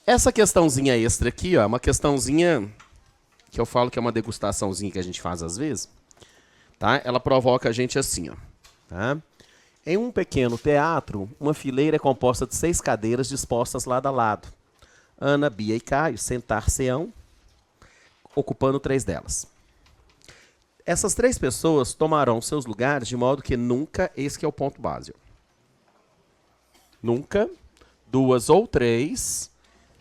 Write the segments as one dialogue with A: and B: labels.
A: Essa questãozinha extra aqui, ó, é uma questãozinha que eu falo que é uma degustaçãozinha que a gente faz às vezes, tá? Ela provoca a gente assim, ó, tá? Em um pequeno teatro, uma fileira é composta de 6 cadeiras dispostas lado a lado. Ana, Bia e Caio sentar-se-ão, ocupando 3 delas. Essas 3 pessoas tomarão seus lugares de modo que nunca, esse que é o ponto básico, nunca 2 ou 3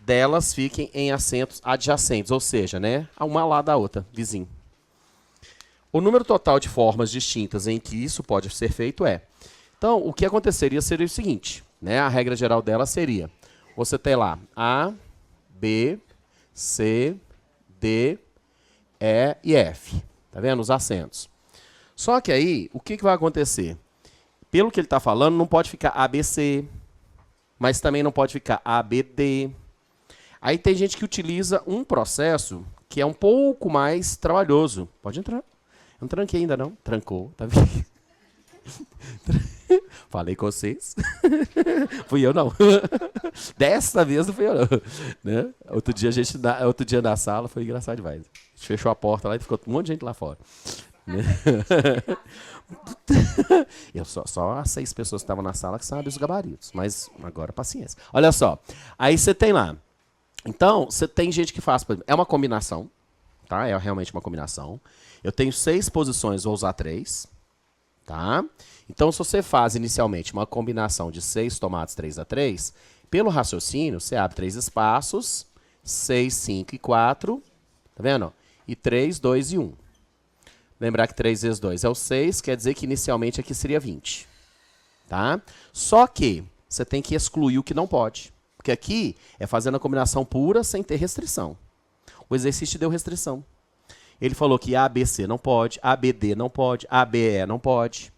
A: delas fiquem em assentos adjacentes, ou seja, né, uma ao lado da outra, vizinho. O número total de formas distintas em que isso pode ser feito é... Então, o que aconteceria seria o seguinte, né, a regra geral dela seria, você tem lá A, B, C, D, E e F. Tá vendo? Os assentos. Só que aí, o que vai acontecer? Pelo que ele está falando, não pode ficar ABC, mas também não pode ficar ABD. Aí tem gente que utiliza um processo que é um pouco mais trabalhoso. Pode entrar. Eu não tranquei ainda, não. Trancou, tá vendo? Falei com vocês. Fui eu, não. Dessa vez não fui eu, não. Né? Outro dia na sala foi engraçado demais. A gente fechou a porta lá e ficou um monte de gente lá fora. Né? Eu só as 6 pessoas que estavam na sala que sabem os gabaritos. Mas agora, paciência. Olha só. Aí você tem lá. Então, você tem gente que faz... É uma combinação. Tá? É realmente uma combinação. Eu tenho 6 posições, vou usar 3. Tá? Então, se você faz inicialmente uma combinação de 6 tomates 3x3, pelo raciocínio, você abre 3 espaços, 6, 5 e 4, tá vendo? E 3, 2 e 1. Lembrar que 3 vezes 2 é o 6, quer dizer que inicialmente aqui seria 20. Tá? Só que você tem que excluir o que não pode. Porque aqui é fazendo a combinação pura sem ter restrição. O exercício deu restrição. Ele falou que ABC não pode, ABD não pode, ABE não pode.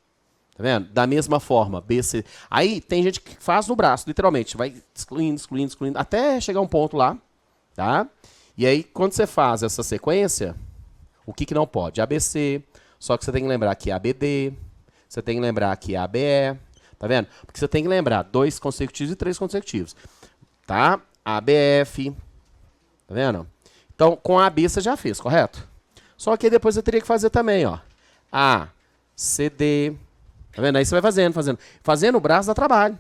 A: Tá vendo? Da mesma forma, BC. Aí tem gente que faz no braço, literalmente. Vai excluindo, excluindo, excluindo, até chegar um ponto lá. Tá? E aí, quando você faz essa sequência, o que não pode? ABC. Só que você tem que lembrar que é ABD. Você tem que lembrar que é ABE. Tá vendo? Porque você tem que lembrar 2 consecutivos e 3 consecutivos. Tá? ABF. Tá vendo? Então, com AB você já fez, correto? Só que depois você teria que fazer também, ó. A, C, D. Tá vendo? Aí você vai fazendo. Fazendo o braço dá trabalho.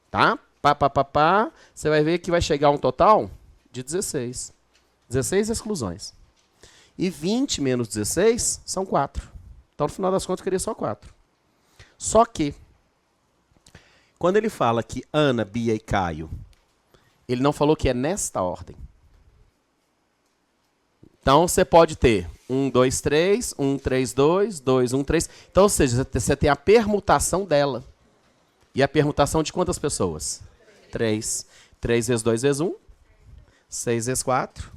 A: Tá? Pá. Você vai ver que vai chegar um total de 16. 16 exclusões. E 20 menos 16 são 4. Então, no final das contas, eu queria só 4. Só que, quando ele fala que Ana, Bia e Caio, ele não falou que é nesta ordem. Então, você pode ter 1, 2, 3, 1, 3, 2, 2, 1, 3. Então, ou seja, você tem a permutação dela. E a permutação de quantas pessoas? 3. 3 vezes 2 vezes 1. 6 vezes 4.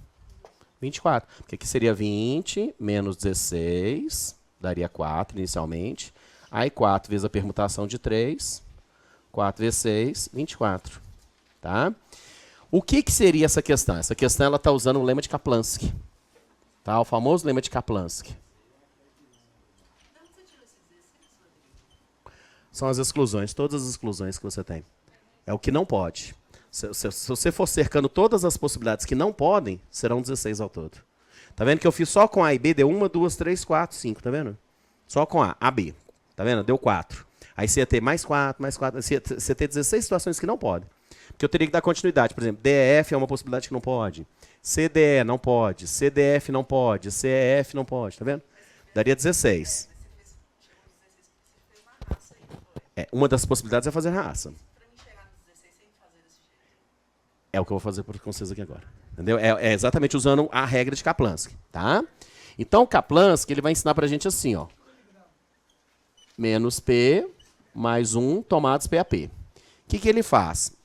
A: 24. Porque aqui seria 20 menos 16. Daria 4 inicialmente. Aí 4 vezes a permutação de 3. 4 vezes 6, 24. Tá? O que seria essa questão? Essa questão está usando o lema de Kaplansky. Tá? O famoso lema de Kaplansky. São as exclusões, todas as exclusões que você tem. É o que não pode. Se você for cercando todas as possibilidades que não podem, serão 16 ao todo. Tá vendo que eu fiz só com A e B, deu 1, 2, 3, 4, 5, tá vendo? Só com A, B. Tá vendo? Deu 4. Aí você ia ter mais 4, mais 4. Você ia ter 16 situações que não podem. Porque eu teria que dar continuidade. Por exemplo, DEF é uma possibilidade que não pode. CDE não pode. CDF não pode. CEF não pode. Tá vendo? Daria 16. Uma das possibilidades é fazer raça. É o que eu vou fazer com vocês aqui agora. Entendeu? É exatamente usando a regra de Kaplansky. Tá? Então, o Kaplansky ele vai ensinar pra gente assim, ó. Menos P mais 1 tomados PAP. O que ele faz?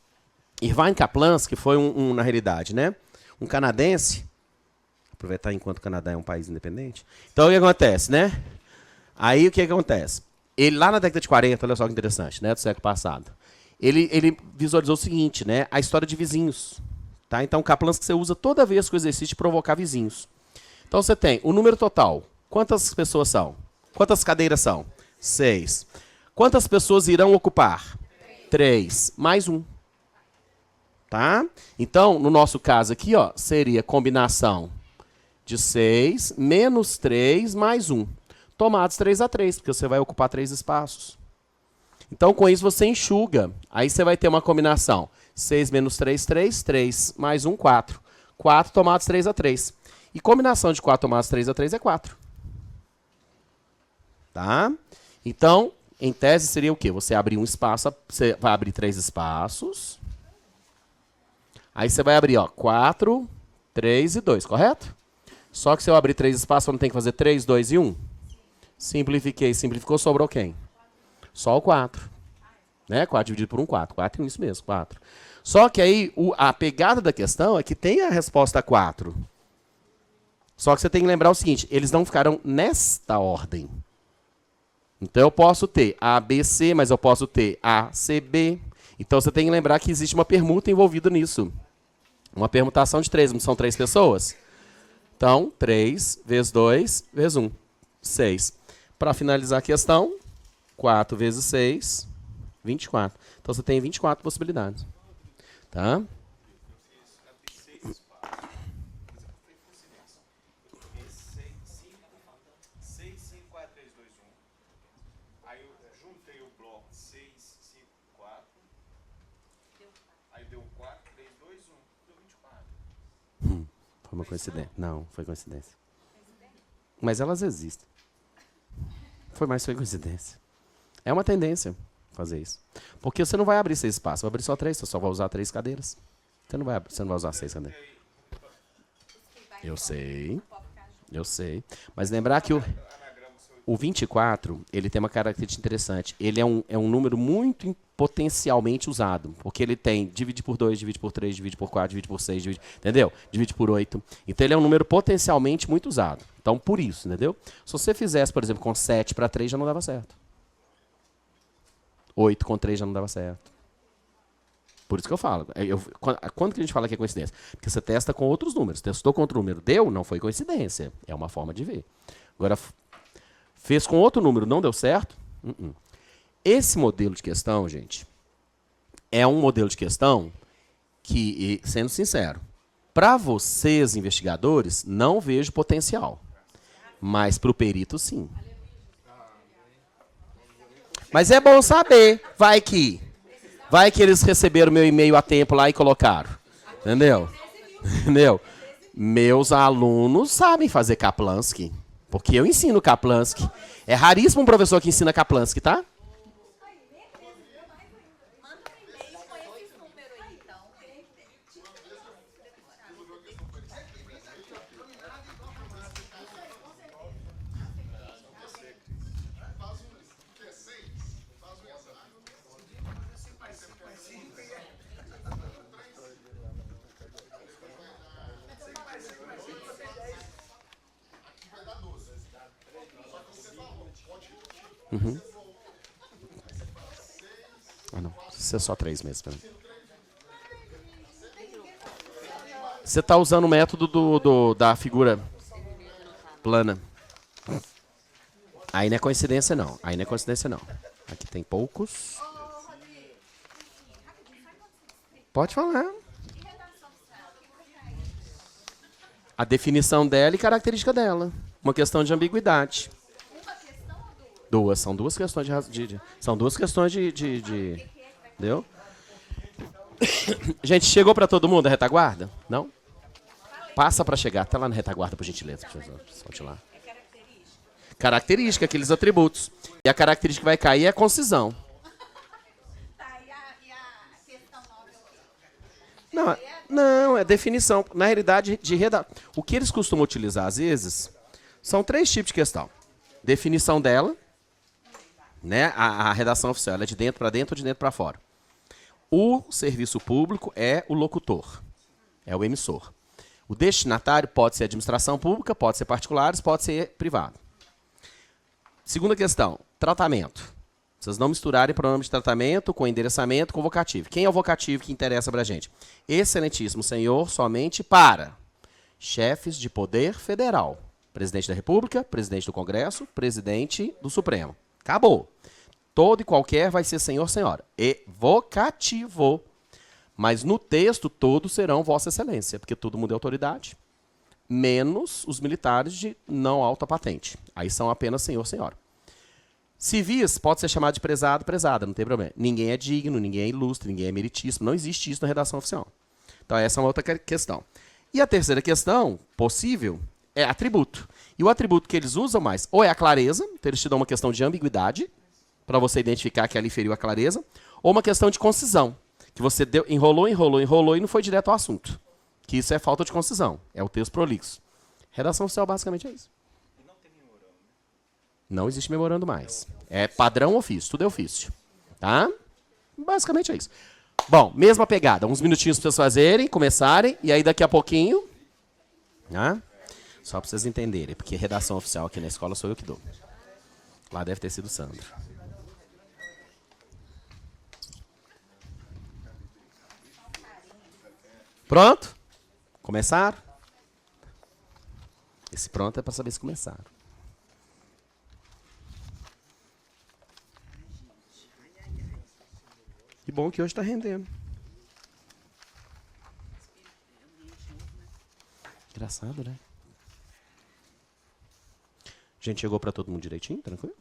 A: Irvine Kaplansky foi na realidade, né? Um canadense. Aproveitar enquanto o Canadá é um país independente. Então, o que acontece, né? Aí, o que acontece? Ele, lá na década de 40, olha só que interessante, né? Do século passado. Ele visualizou o seguinte, né? A história de vizinhos. Tá? Então, o Kaplansky você usa toda vez que o exercício de provocar vizinhos. Então, você tem o número total. Quantas pessoas são? Quantas cadeiras são? 6. Quantas pessoas irão ocupar? 3. Mais 1. Tá? Então, no nosso caso aqui, ó, seria combinação de 6 menos 3 mais 1. Tomados 3 a 3, porque você vai ocupar 3 espaços. Então, com isso, você enxuga. Aí você vai ter uma combinação. 6 menos 3, 3. 3 mais 1, 4. 4 tomados 3 a 3. E combinação de 4 tomados 3 a 3 é 4. Tá? Então, em tese, seria o quê? Você abrir um espaço, você vai abrir 3 espaços. Aí você vai abrir, ó, 4, 3 e 2, correto? Só que se eu abrir 3 espaços, eu não tenho que fazer 3, 2 e 1? Simplifiquei, simplificou, sobrou quem? Só o 4. Né? 4 dividido por 1, 4. 4 é isso mesmo, 4. Só que aí, a pegada da questão é que tem a resposta 4. Só que você tem que lembrar o seguinte, eles não ficaram nesta ordem. Então eu posso ter A, B, C, mas eu posso ter A, C, B. Então você tem que lembrar que existe uma permuta envolvida nisso. Uma permutação de 3, não são 3 pessoas? Então, 3 vezes 2 vezes 1, 6. Para finalizar a questão, 4 vezes 6, 24. Então você tem 24 possibilidades. Tá? Foi uma coincidência. Não, foi coincidência. Mas elas existem. Foi coincidência. É uma tendência fazer isso. Porque você não vai abrir 6 espaços, vai abrir só 3, você só vai usar 3 cadeiras. Você não vai usar 6 cadeiras. Eu sei. Eu sei. Mas lembrar que o 24, ele tem uma característica interessante. Ele é um número muito potencialmente usado. Porque ele tem divide por 2, divide por 3, divide por 4, divide por 6, entendeu? Divide por 8. Então ele é um número potencialmente muito usado. Então por isso, entendeu? Se você fizesse, por exemplo, com 7 para 3, já não dava certo. 8 com 3 já não dava certo. Por isso que eu falo. Quando que a gente fala que é coincidência? Porque você testa com outros números. Testou com outro número, deu? Não foi coincidência. É uma forma de ver. Agora, fez com outro número, não deu certo? Esse modelo de questão, gente, é um modelo de questão que, sendo sincero, para vocês, investigadores, não vejo potencial. Mas para o perito, sim. Mas é bom saber. Vai que eles receberam meu e-mail a tempo lá e colocaram. Entendeu? Entendeu? Meus alunos sabem fazer Kaplansky. Porque eu ensino Kaplansky. É raríssimo um professor que ensina Kaplansky, tá? Ah, não. Isso é só 3 mesmo. Você está usando o método da figura plana. Aí não é coincidência, não. Aqui tem poucos. Pode falar. A definição dela e característica dela. Uma questão de ambiguidade. São duas questões são duas questões de entendeu? Gente, chegou para todo mundo a retaguarda? Não? Passa para chegar. Tá lá na retaguarda, por gentileza. Solte lá. Característica, aqueles atributos. E a característica que vai cair é a concisão. Não, é definição. Na realidade, o que eles costumam utilizar, às vezes, são 3 tipos de questão. Definição dela, né? A redação oficial ela é de dentro para dentro ou de dentro para fora. O serviço público é o locutor, é o emissor. O destinatário pode ser administração pública, pode ser particulares, pode ser privado. Segunda questão, tratamento. Vocês não misturarem pronome de tratamento com endereçamento com vocativo. Quem é o vocativo que interessa para a gente? Excelentíssimo senhor, somente para chefes de poder federal. Presidente da República, presidente do Congresso, presidente do Supremo. Acabou. Todo e qualquer vai ser senhor, senhora. E vocativo. Mas no texto, todos serão Vossa Excelência, porque todo mundo é autoridade, menos os militares de não alta patente. Aí são apenas senhor, senhora. Civis pode ser chamado de prezado, prezada, não tem problema. Ninguém é digno, ninguém é ilustre, ninguém é meritíssimo. Não existe isso na redação oficial. Então, essa é uma outra questão. E a terceira questão, possível, é atributo. E o atributo que eles usam mais, ou é a clareza, então eles te dão uma questão de ambiguidade, para você identificar que ali feriu a clareza, ou uma questão de concisão, que você enrolou e não foi direto ao assunto. Que isso é falta de concisão, é o texto prolixo. Redação oficial basicamente é isso. Não existe memorando mais. É padrão ofício, tudo é ofício. Tá? Basicamente é isso. Bom, mesma pegada. Uns minutinhos para vocês fazerem, começarem, e aí daqui a pouquinho... Tá? Só para vocês entenderem, porque redação oficial aqui na escola sou eu que dou. Lá deve ter sido o Sandro. Pronto? Começaram? Esse pronto é para saber se começaram. Que bom que hoje está rendendo. Engraçado, né? Gente, chegou para todo mundo direitinho? Tranquilo?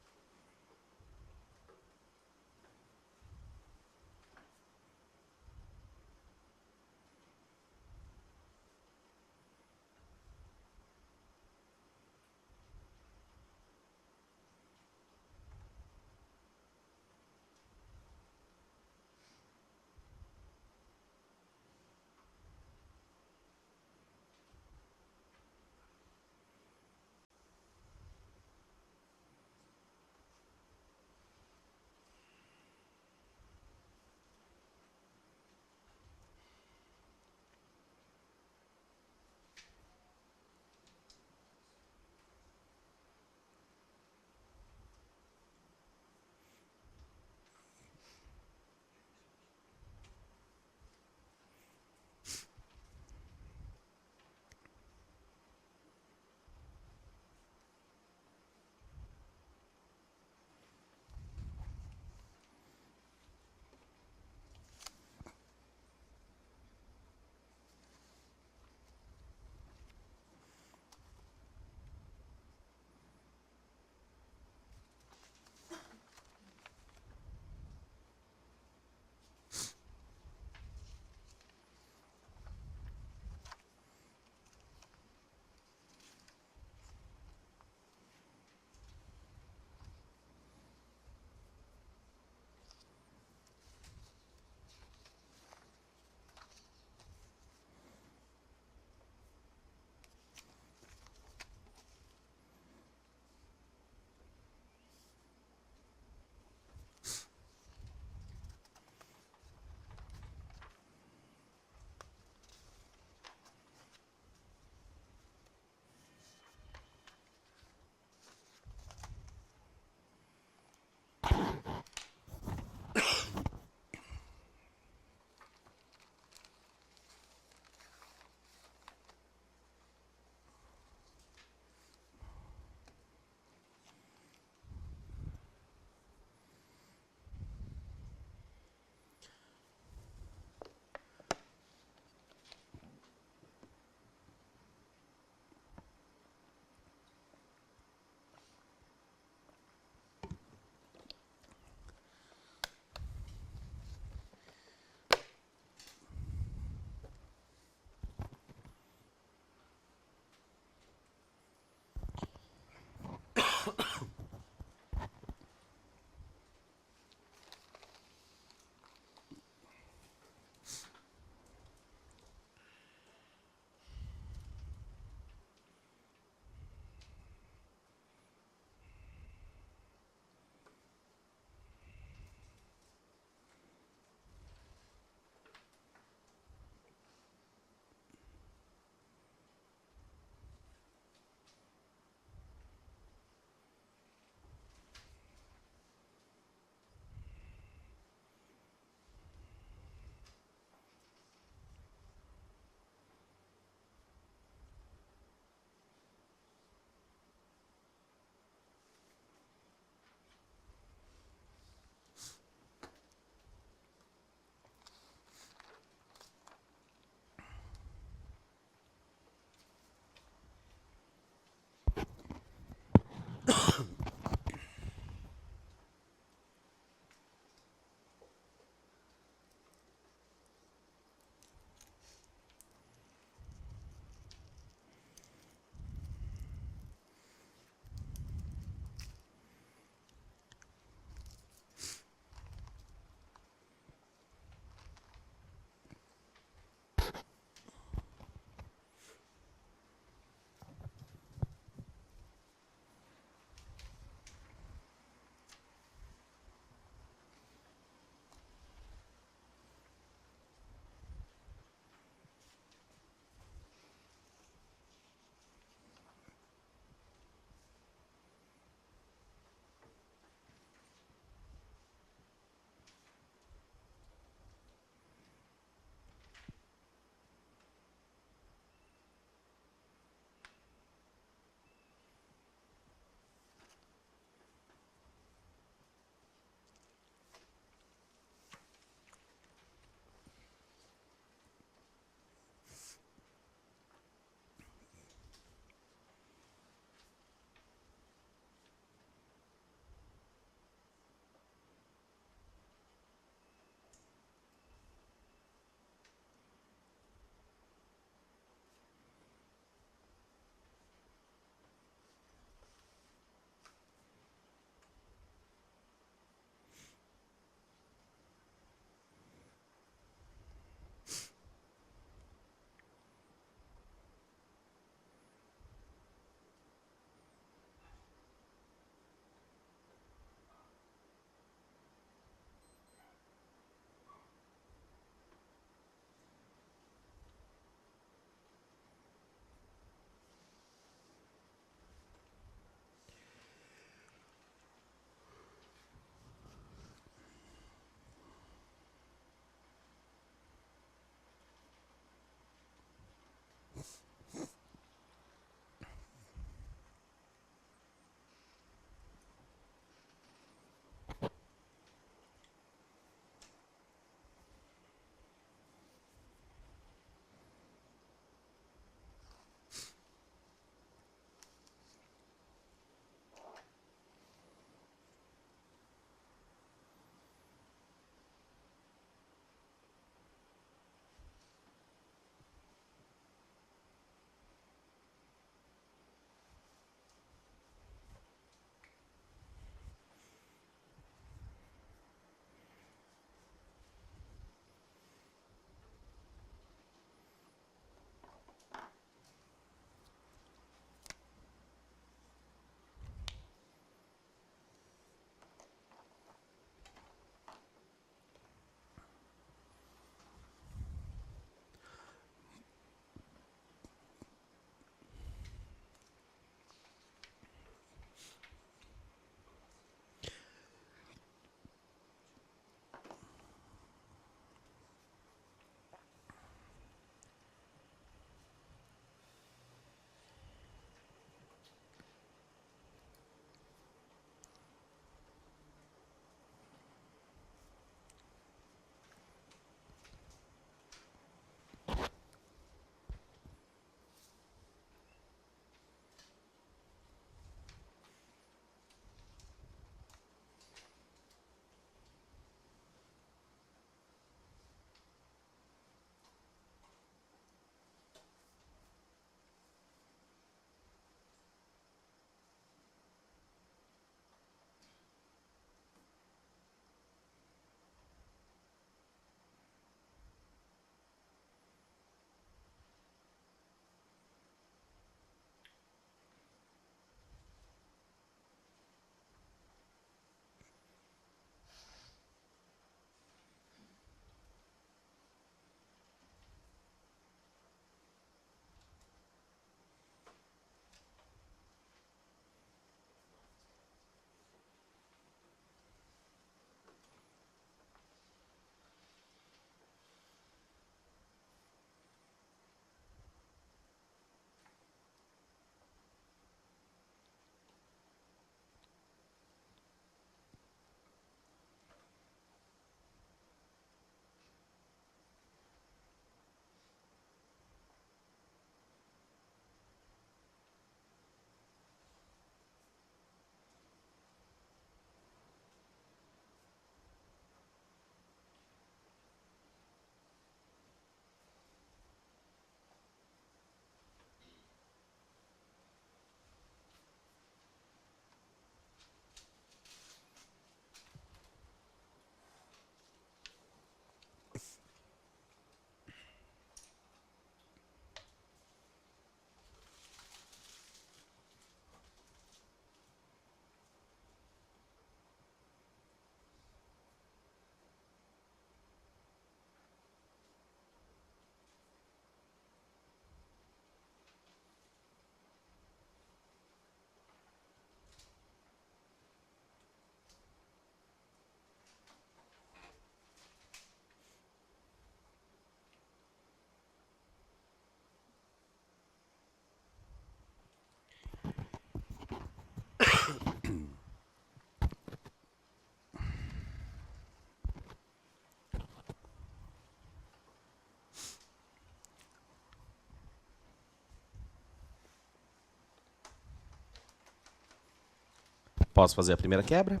A: Posso fazer a primeira quebra?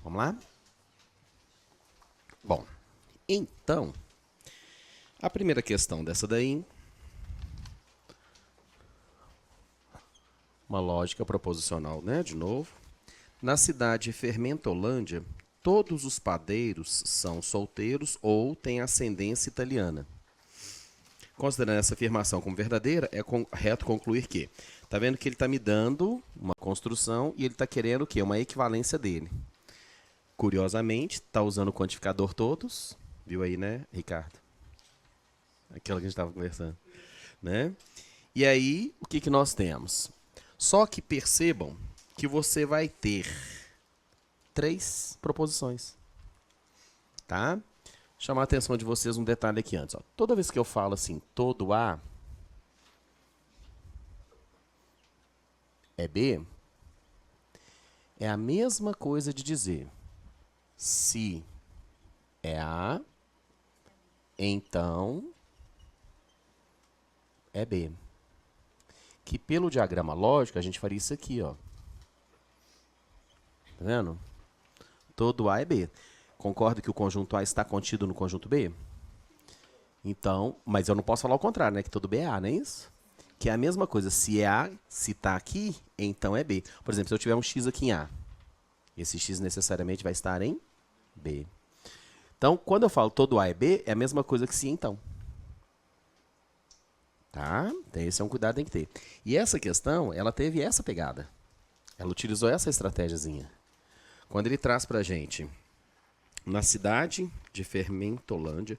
A: Vamos lá? Bom, então, a primeira questão dessa daí, uma lógica proposicional, né? De novo. Na cidade de Fermentolândia, todos os padeiros são solteiros ou têm ascendência italiana. Considerando essa afirmação como verdadeira, é correto concluir que, tá vendo que ele está me dando uma construção e ele está querendo o quê? Uma equivalência dele. Curiosamente, está usando o quantificador todos, viu aí, né, Ricardo? Aquela que a gente estava conversando, né? E aí, o que nós temos? Só que percebam que você vai ter 3 proposições, tá? Chamar a atenção de vocês um detalhe aqui antes. Ó. Toda vez que eu falo assim, todo A é B, é a mesma coisa de dizer se é A, então é B. Que pelo diagrama lógico, a gente faria isso aqui, ó. Tá vendo? Todo A é B. Concordo que o conjunto A está contido no conjunto B? Então, mas eu não posso falar o contrário, né? Que todo B é A, não é isso? Que é a mesma coisa. Se é A, se está aqui, então é B. Por exemplo, se eu tiver um X aqui em A, esse X necessariamente vai estar em B. Então, quando eu falo todo A é B, é a mesma coisa que se então. Tá? Então, esse é um cuidado que tem que ter. E essa questão, ela teve essa pegada. Ela utilizou essa estratégiazinha. Quando ele traz pra gente, na cidade de Fermentolândia,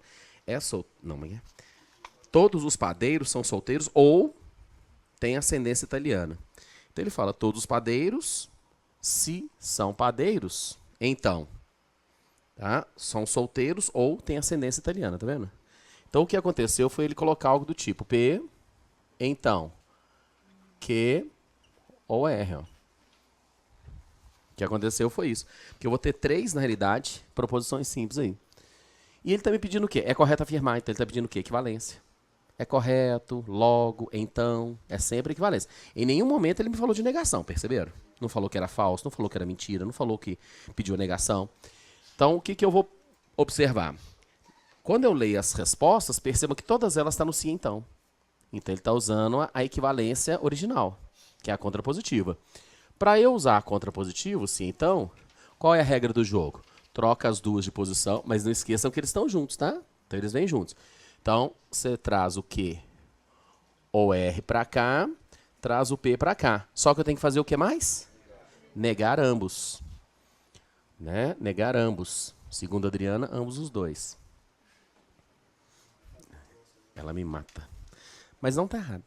A: todos os padeiros são solteiros ou têm ascendência italiana. Então ele fala, todos os padeiros, se são padeiros, então, tá? São solteiros ou têm ascendência italiana, tá vendo? Então o que aconteceu foi ele colocar algo do tipo P, então, Q ou R, ó. O que aconteceu foi isso. Porque eu vou ter 3, na realidade, proposições simples aí. E ele está me pedindo o quê? É correto afirmar, então ele está pedindo o quê? Equivalência. É correto, logo, então, é sempre equivalência. Em nenhum momento ele me falou de negação, perceberam? Não falou que era falso, não falou que era mentira, não falou que pediu negação. Então, o que eu vou observar? Quando eu leio as respostas, perceba que todas elas estão no sim, então. Então, ele está usando a equivalência original, que é a contrapositiva. Para eu usar a contrapositivo, sim, então, qual é a regra do jogo? Troca as duas de posição, mas não esqueçam que eles estão juntos, tá? Então, eles vêm juntos. Então, você traz o Q ou R para cá, traz o P para cá. Só que eu tenho que fazer o que mais? Negar ambos. Né? Negar ambos. Segundo a Adriana, ambos os dois. Ela me mata. Mas não tá errado.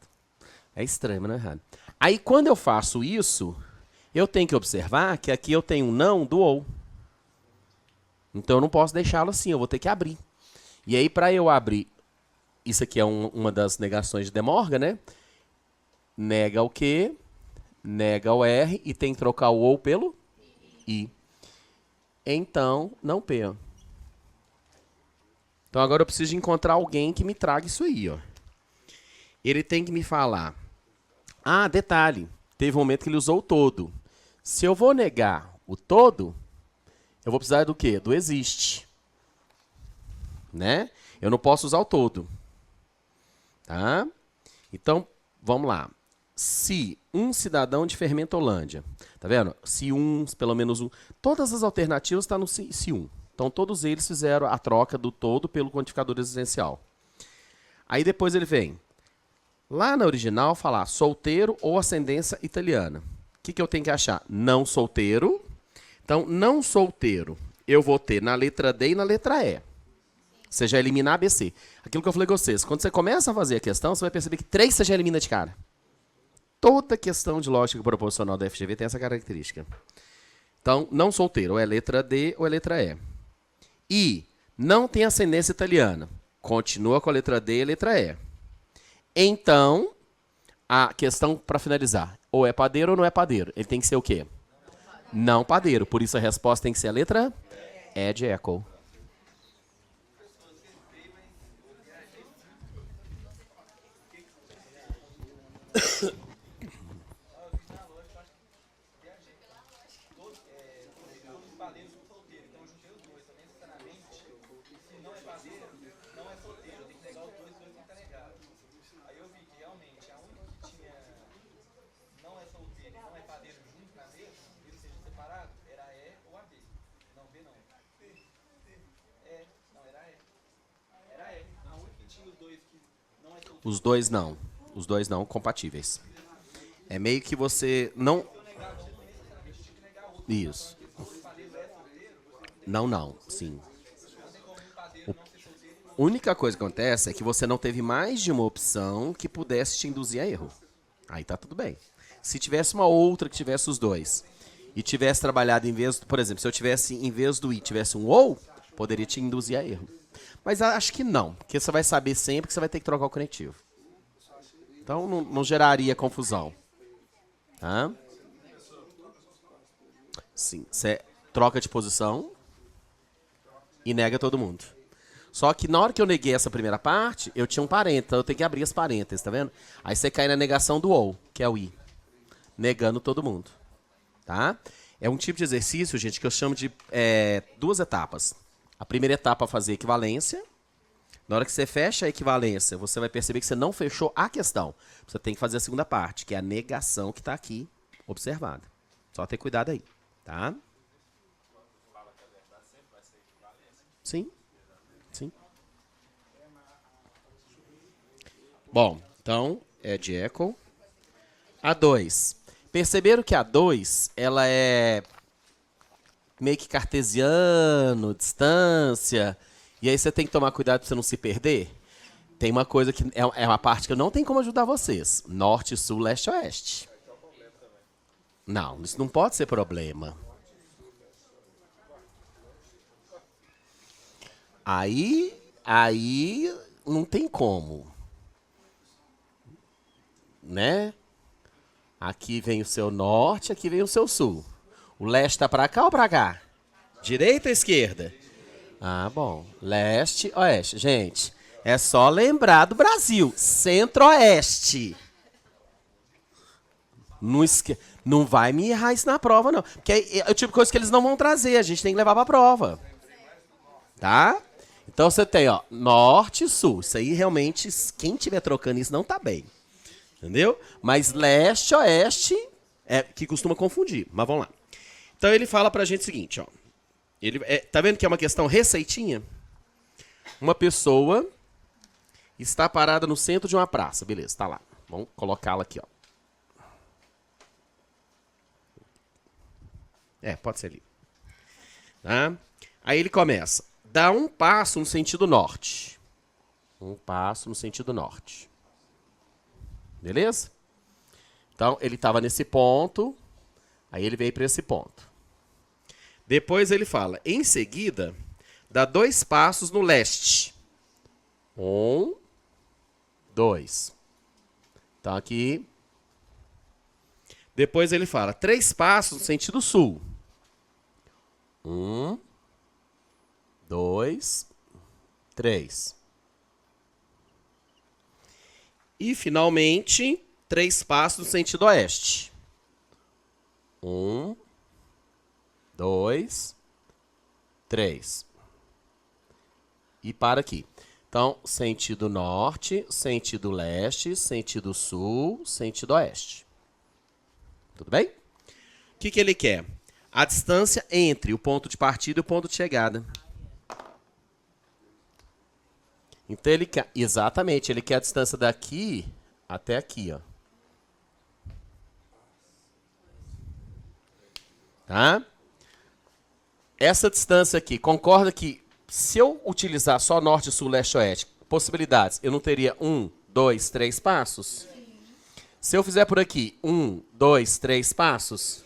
A: É estranho, mas não é errado. Aí, quando eu faço isso, eu tenho que observar que aqui eu tenho um não do ou. Então, eu não posso deixá-lo assim, eu vou ter que abrir. E aí, para eu abrir, isso aqui é uma das negações de De Morgan, né? Nega o Q, nega o R e tem que trocar o ou pelo I. Então, não P. Ó. Então, agora eu preciso de encontrar alguém que me traga isso aí, ó. Ele tem que me falar. Ah, detalhe. Teve um momento que ele usou o todo. Se eu vou negar o todo, eu vou precisar do quê? Do existe. Né? Eu não posso usar o todo. Tá? Então, vamos lá. Se um cidadão de Fermentolândia, tá vendo? Se um, pelo menos um. Todas as alternativas estão no se um. Então, todos eles fizeram a troca do todo pelo quantificador existencial. Aí depois ele vem. Lá na original, falar solteiro ou ascendência italiana. O que eu tenho que achar? Não solteiro. Então, não solteiro, eu vou ter na letra D e na letra E. Você já elimina A, B, C. Aquilo que eu falei com vocês. Quando você começa a fazer a questão, você vai perceber que 3 você já elimina de cara. Toda questão de lógica proposicional da FGV tem essa característica. Então, não solteiro, ou é letra D ou é letra E. E não tem ascendência italiana. Continua com a letra D e a letra E. Então, a questão para finalizar. Ou é padeiro ou não é padeiro. Ele tem que ser o quê? Não padeiro. Por isso a resposta tem que ser a letra E de echo. Os dois não. Os dois não compatíveis. É meio que você não... Isso. Não, sim. A única coisa que acontece é que você não teve mais de uma opção que pudesse te induzir a erro. Aí tá tudo bem. Se tivesse uma outra que tivesse os dois e tivesse trabalhado em vez... Por exemplo, se eu tivesse, em vez do i, tivesse um ou, poderia te induzir a erro. Mas acho que não, porque você vai saber sempre que você vai ter que trocar o conectivo. Então não geraria confusão. Tá? Sim, você troca de posição e nega todo mundo. Só que na hora que eu neguei essa primeira parte, eu tinha um parênteses, então eu tenho que abrir as parênteses, tá vendo? Aí você cai na negação do ou, que é o i. Negando todo mundo. Tá? É um tipo de exercício, gente, que eu chamo de duas etapas. A primeira etapa é fazer equivalência. Na hora que você fecha a equivalência, você vai perceber que você não fechou a questão. Você tem que fazer a segunda parte, que é a negação que está aqui observada. Só ter cuidado aí. Tá? Sim. Sim. Bom, então, é de echo. A 2. Perceberam que a 2, ela é meio que cartesiano, distância, e aí você tem que tomar cuidado para você não se perder? Tem uma coisa que é uma parte que eu não tenho como ajudar vocês. Norte, sul, leste, oeste. Não, isso não pode ser problema. Aí não tem como. Né? Aqui vem o seu norte, aqui vem o seu sul. O leste tá pra cá ou pra cá? Direita ou esquerda? Ah, bom. Leste, oeste. Gente, é só lembrar do Brasil. Centro-oeste. Não vai me errar isso na prova, não. Porque é o tipo de coisa que eles não vão trazer. A gente tem que levar pra prova. Tá? Então você tem, ó, norte e sul. Isso aí realmente, quem estiver trocando isso não tá bem. Entendeu? Mas leste, oeste, é que costuma confundir. Mas vamos lá. Então ele fala pra gente o seguinte, ó. Tá vendo que é uma questão receitinha? Uma pessoa está parada no centro de uma praça. Beleza, tá lá. Vamos colocá-la aqui, ó. Pode ser ali. Tá? Aí ele começa. Dá um passo no sentido norte. Um passo no sentido norte. Beleza? Então, ele estava nesse ponto. Aí ele veio para esse ponto. Depois ele fala, em seguida, dá 2 passos no leste. 1, 2. Então, aqui. Depois ele fala, 3 passos no sentido sul. 1, 2, 3. E, finalmente, 3 passos no sentido oeste. 1, 2, 3. E para aqui. Então, sentido norte, sentido leste, sentido sul, sentido oeste. Tudo bem? O que ele quer? A distância entre o ponto de partida e o ponto de chegada. Então, ele quer, exatamente, ele quer a distância daqui até aqui, ó. Tá? Essa distância aqui, concorda que se eu utilizar só norte, sul, leste, oeste, possibilidades, eu não teria 1, 2, 3 passos? Se eu fizer por aqui 1, 2, 3 passos,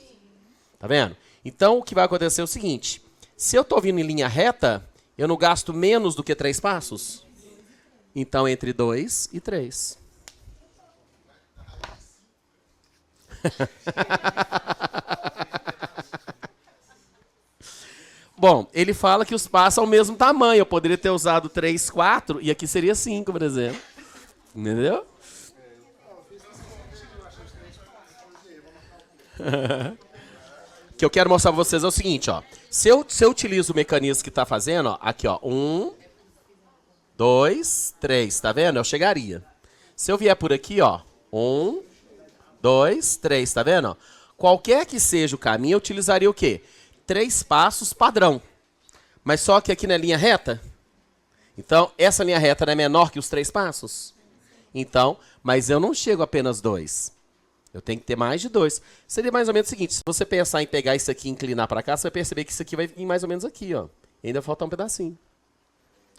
A: tá vendo? Então, o que vai acontecer é o seguinte, se eu estou vindo em linha reta, eu não gasto menos do que 3 passos? Então, entre 2 e 3. Bom, ele fala que os passos são o mesmo tamanho. Eu poderia ter usado 3, 4 e aqui seria 5, por exemplo. Entendeu? O que eu quero mostrar para vocês é o seguinte, ó. Se eu utilizo o mecanismo que está fazendo, ó, aqui, ó, 1, 2, 3, tá vendo? Eu chegaria. Se eu vier por aqui, ó, 1, 2, 3, tá vendo? Ó? Qualquer que seja o caminho, eu utilizaria o quê? 3 passos padrão. Mas só que aqui na linha reta, então essa linha reta não é menor que os 3 passos? Então, mas eu não chego a apenas 2. Eu tenho que ter mais de 2. Seria mais ou menos o seguinte, se você pensar em pegar isso aqui e inclinar para cá, você vai perceber que isso aqui vai vir mais ou menos aqui, ó. E ainda falta um pedacinho.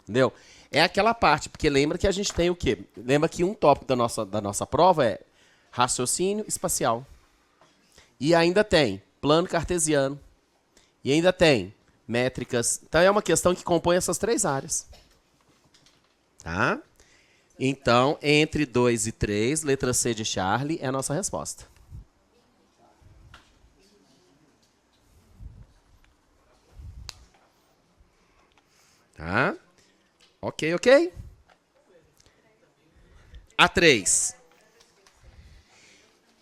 A: Entendeu? É aquela parte, porque lembra que a gente tem o quê? Lembra que um tópico da nossa prova é raciocínio espacial. E ainda tem plano cartesiano. E ainda tem métricas. Então é uma questão que compõe essas 3 áreas. Tá? Então, entre 2 e 3, letra C de Charlie é a nossa resposta. Tá? Ok, ok? A 3.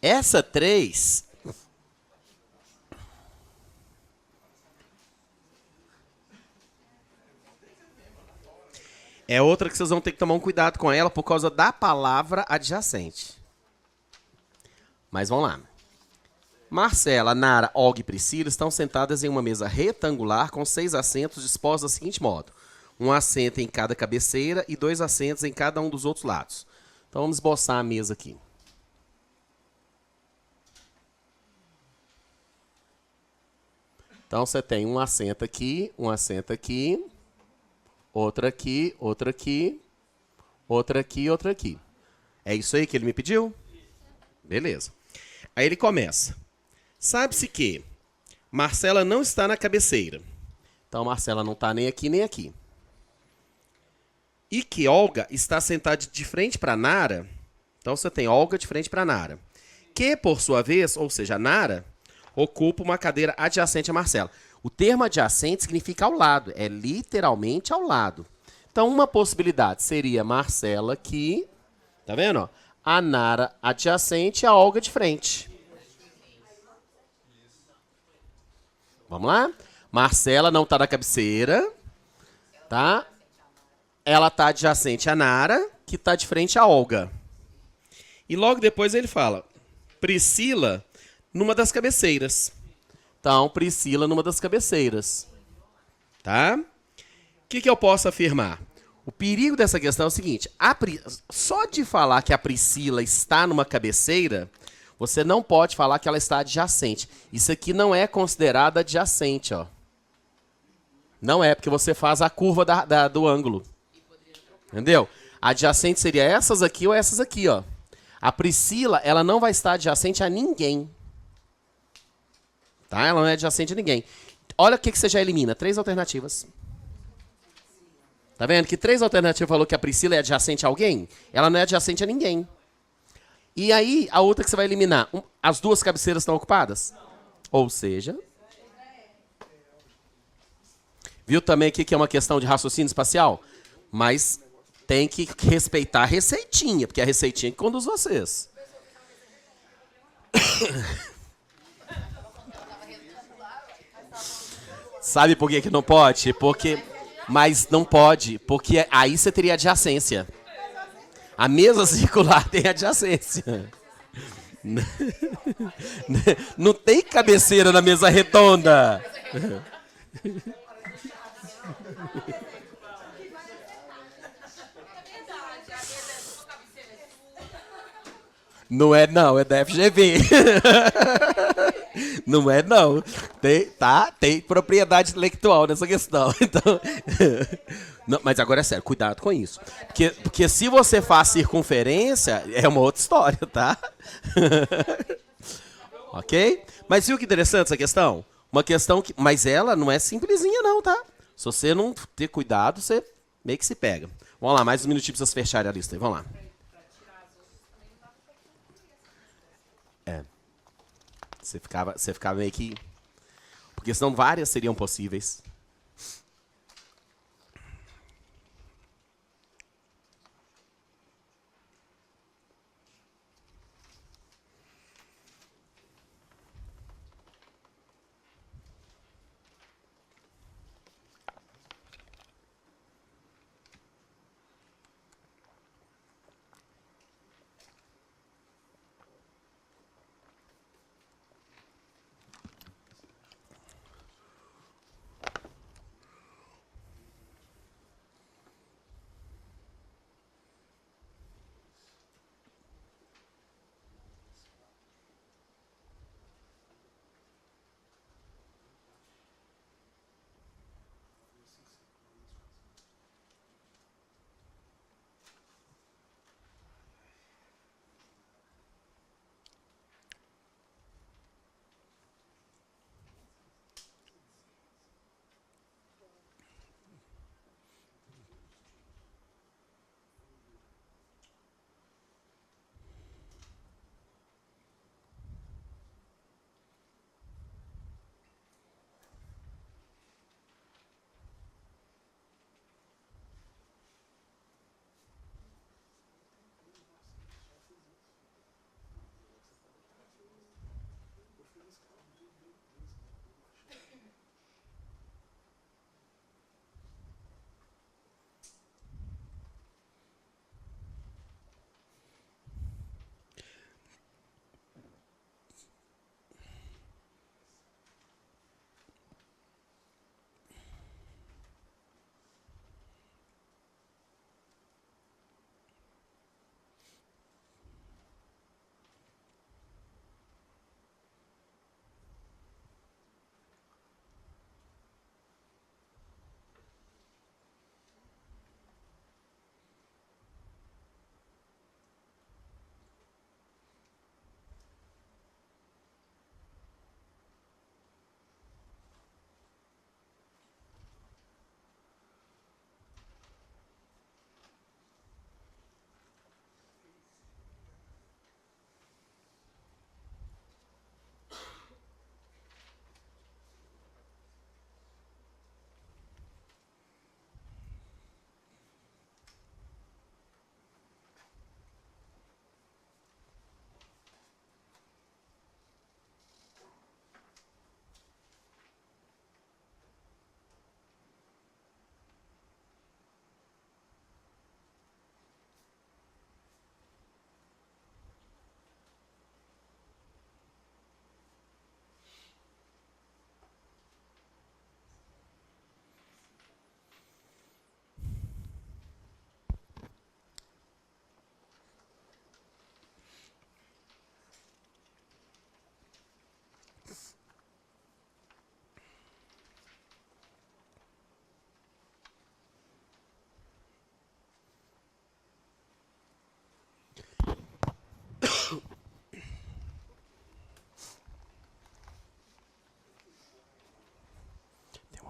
A: Essa 3 é outra que vocês vão ter que tomar um cuidado com ela por causa da palavra adjacente. Mas vamos lá. Marcela, Nara, Olga e Priscila estão sentadas em uma mesa retangular com 6 assentos dispostos da seguinte modo. Um assento em cada cabeceira e 2 assentos em cada um dos outros lados. Então vamos esboçar a mesa aqui. Então você tem um assento aqui, outra aqui, outra aqui, outra aqui, outra aqui. É isso aí que ele me pediu? Beleza. Aí ele começa. Sabe-se que Marcela não está na cabeceira. Então Marcela não está nem aqui nem aqui. E que Olga está sentada de frente para Nara. Então você tem Olga de frente para Nara. Que, por sua vez, ou seja, Nara, ocupa uma cadeira adjacente a Marcela. O termo adjacente significa ao lado. É literalmente ao lado. Então uma possibilidade seria Marcela aqui. Tá vendo? Ó? A Nara adjacente e a Olga de frente. Vamos lá? Marcela não está na cabeceira. Tá? Ela está adjacente a Nara, que está de frente a Olga. E logo depois ele fala, Priscila numa das cabeceiras. Então, Priscila numa das cabeceiras. Tá? O que eu posso afirmar? O perigo dessa questão é o seguinte, só de falar que a Priscila está numa cabeceira, você não pode falar que ela está adjacente. Isso aqui não é considerado adjacente, ó. Não é, porque você faz a curva do ângulo. Entendeu? Adjacente seria essas aqui ou essas aqui, ó. A Priscila, ela não vai estar adjacente a ninguém. Tá? Ela não é adjacente a ninguém. Olha o que você já elimina. 3 alternativas. Tá vendo que 3 alternativas falou que a Priscila é adjacente a alguém? Ela não é adjacente a ninguém. E aí, a outra que você vai eliminar. As 2 cabeceiras estão ocupadas? Ou seja... Viu também aqui que é uma questão de raciocínio espacial? Mas... tem que respeitar a receitinha, porque é a receitinha que conduz vocês. Sabe por que não pode? Mas não pode, porque aí você teria adjacência. A mesa circular tem adjacência. Não tem cabeceira na mesa redonda. Não é não, é da FGV. Não é não. Tem propriedade intelectual nessa questão. Então, não, mas agora é sério, cuidado com isso. Porque se você faz circunferência, é uma outra história, tá? Ok? Mas viu que interessante essa questão? Uma questão que... Mas ela não é simplesinha não, tá? Se você não ter cuidado, você meio que se pega. Vamos lá, mais um minutinho pra vocês fecharem a lista aí. Vamos lá. Você ficava meio que... Porque senão várias seriam possíveis.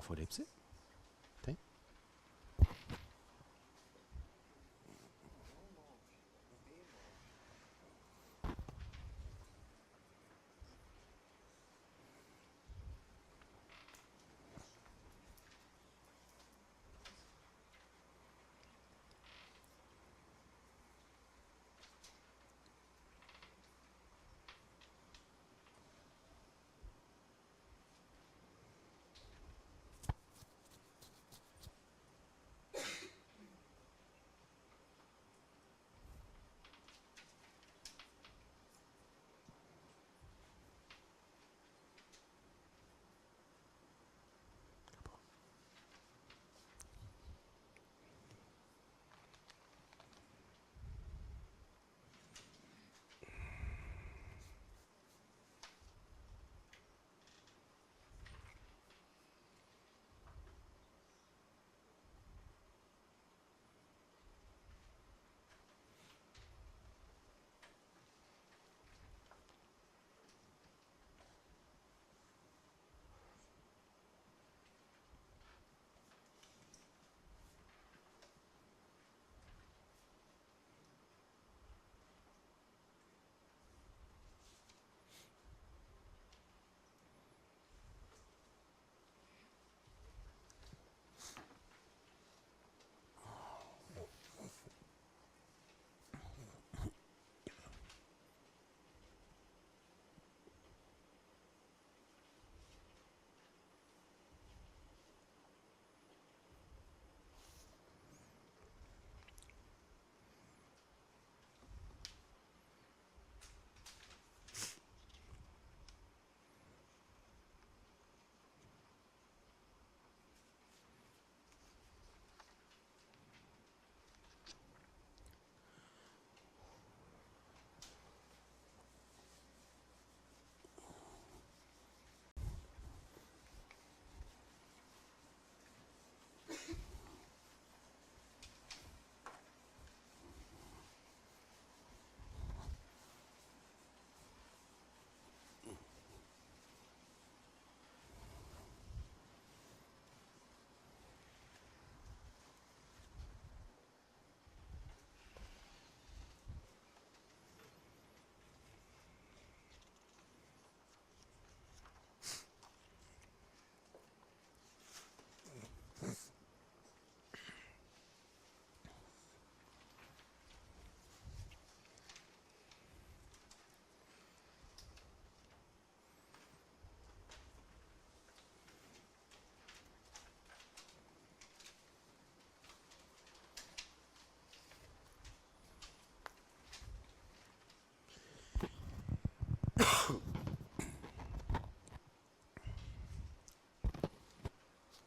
A: folha aí pra você. Tem?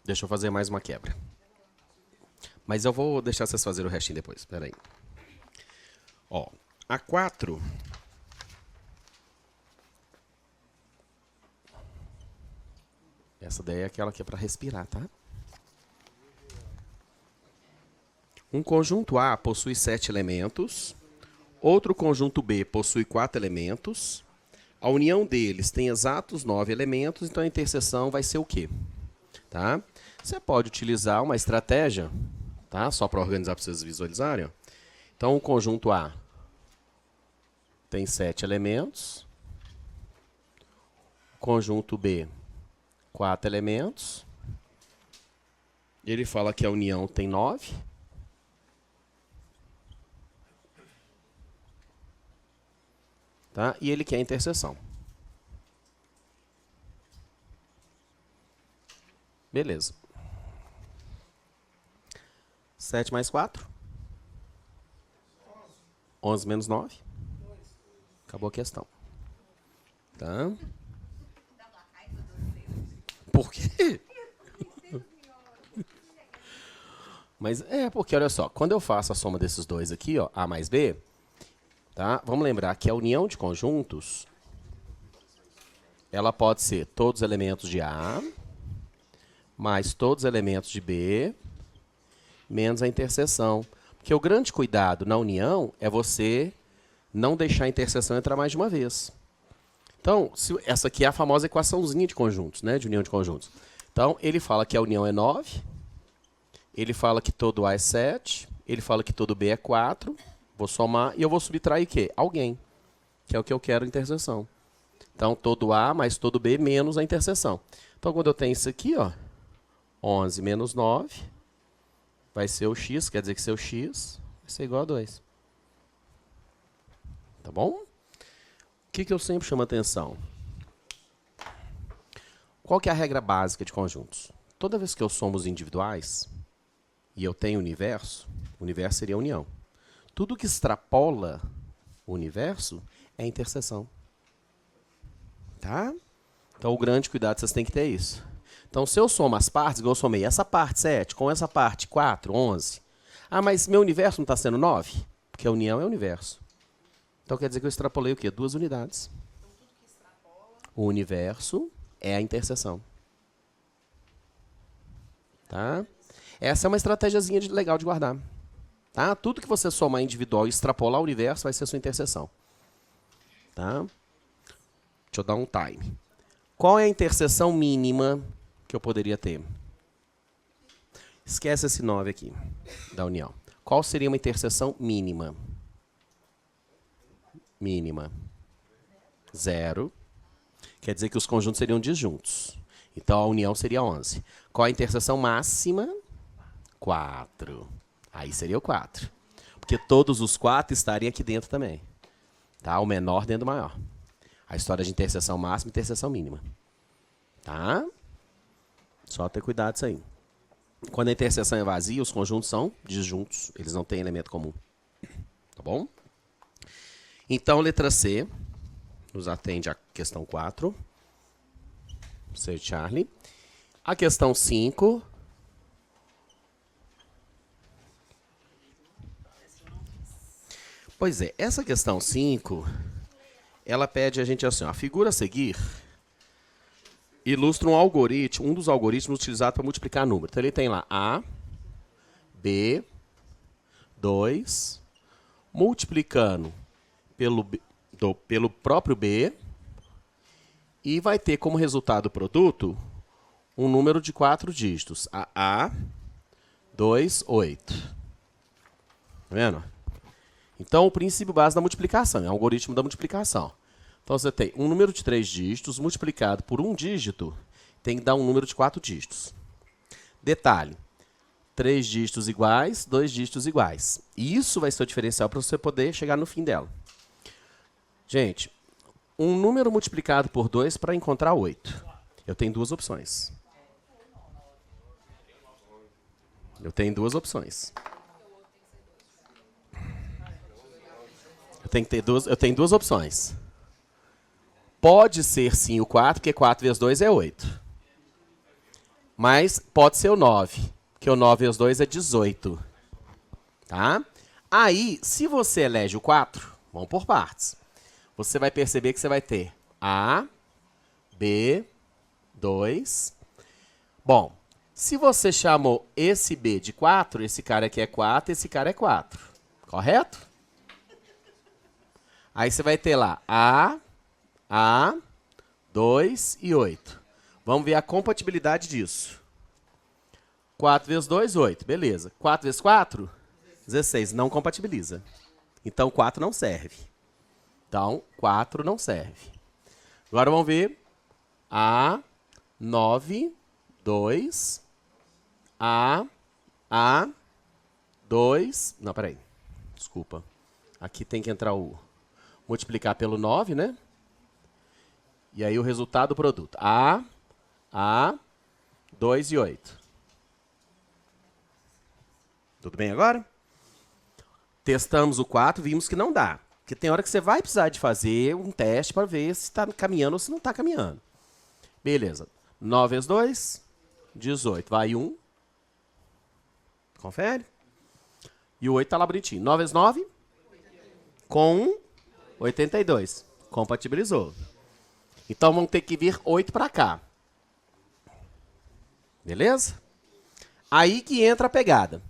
A: Deixa eu fazer mais uma quebra. Mas eu vou deixar vocês fazerem o restinho depois. Espera aí. Ó, a 4. Essa daí é aquela que é para respirar, tá? Um conjunto A possui 7 elementos. Outro conjunto B possui 4 elementos. A união deles tem exatos 9 elementos. Então a interseção vai ser o quê? Tá? Você pode utilizar uma estratégia, tá? Só para organizar para vocês visualizarem. Ó. Então, o conjunto A tem 7 elementos. O conjunto B, 4 elementos. Ele fala que a união tem 9. Tá? E ele quer a interseção. Beleza. 7 mais 4. 11 menos 9. Acabou a questão. Tá? Por quê? Mas é porque, olha só, quando eu faço a soma desses dois aqui, ó, A mais B, tá? Vamos lembrar que a união de conjuntos, ela pode ser todos os elementos de A, mais todos os elementos de B, menos a interseção. Porque o grande cuidado na união é você não deixar a interseção entrar mais de uma vez. Então, essa aqui é a famosa equaçãozinha de conjuntos, né? De união de conjuntos. Então, ele fala que a união é 9. Ele fala que todo A é 7. Ele fala que todo B é 4. Vou somar e eu vou subtrair o quê? Alguém, que é o que eu quero, interseção. Então, todo A mais todo B menos a interseção. Então, quando eu tenho isso aqui, ó, 11 menos 9, vai ser o x, quer dizer que seu x vai ser igual a 2. Tá bom? O que eu sempre chamo a atenção? Qual que é a regra básica de conjuntos? Toda vez que eu somo os individuais e eu tenho universo, o universo seria a união. Tudo que extrapola o universo é interseção. Tá? Então, o grande cuidado vocês têm que ter isso. Então, se eu somo as partes, igual eu somei essa parte 7 com essa parte 4, 11. Ah, mas meu universo não está sendo 9? Porque a união é o universo. Então, quer dizer que eu extrapolei o quê? 2 unidades. O universo é a interseção. Tá? Essa é uma estratégiazinha legal de guardar. Tá? Tudo que você somar individual e extrapolar o universo vai ser a sua interseção. Tá? Deixa eu dar um time. Qual é a interseção mínima que eu poderia ter? Esquece esse 9 aqui, da união. Qual seria uma interseção mínima? Mínima. 0. Quer dizer que os conjuntos seriam disjuntos. Então, a união seria 11. Qual a interseção máxima? 4. Aí seria o 4. Porque todos os 4 estariam aqui dentro também. Tá? O menor dentro do maior. A história de interseção máxima e interseção mínima. Tá? Só ter cuidado disso aí. Quando a interseção é vazia, os conjuntos são disjuntos. Eles não têm elemento comum. Tá bom? Então, letra C nos atende à questão 4. C, Charlie. A questão 5. Pois é, essa questão 5, ela pede a gente assim, ó, a figura a seguir ilustra um algoritmo, um dos algoritmos utilizados para multiplicar números. Então, ele tem lá A, B, 2, multiplicando pelo próprio B, e vai ter como resultado do produto um número de 4 dígitos. A, 2, 8. Tá vendo? Então, o princípio base da multiplicação, é o algoritmo da multiplicação. Então, você tem um número de 3 dígitos multiplicado por um dígito, tem que dar um número de 4 dígitos. Detalhe, 3 dígitos iguais, 2 dígitos iguais. Isso vai ser o diferencial para você poder chegar no fim dela. Gente, um número multiplicado por 2 para encontrar 8. Eu tenho duas opções. Eu tenho duas opções. Eu tenho duas opções. Pode ser sim o 4, porque 4 vezes 2 é 8. Mas pode ser o 9, porque o 9 vezes 2 é 18. Tá? Aí, se você elege o 4, vamos por partes. Você vai perceber que você vai ter A, B, 2. Bom, se você chamou esse B de 4, esse cara aqui é 4, esse cara é 4. Correto? Aí você vai ter lá A, 2 e 8. Vamos ver a compatibilidade disso. 4 vezes 2, 8. Beleza. 4 vezes 4, 16. Não compatibiliza. Então, 4 não serve. Então, 4 não serve. Agora vamos ver A, 9, 2, A, 2... Não, peraí. Desculpa. Aqui tem que entrar o... Multiplicar pelo 9, né? E aí o resultado do produto. A, 2 e 8. Tudo bem agora? Testamos o 4, vimos que não dá. Porque tem hora que você vai precisar de fazer um teste para ver se está caminhando ou se não está caminhando. Beleza. 9 vezes 2, 18. Vai 1. Confere. E o 8 está lá bonitinho. 9 vezes 9, com 1, 82. Compatibilizou. Então, vamos ter que vir 8 para cá. Beleza? Aí que entra a pegada.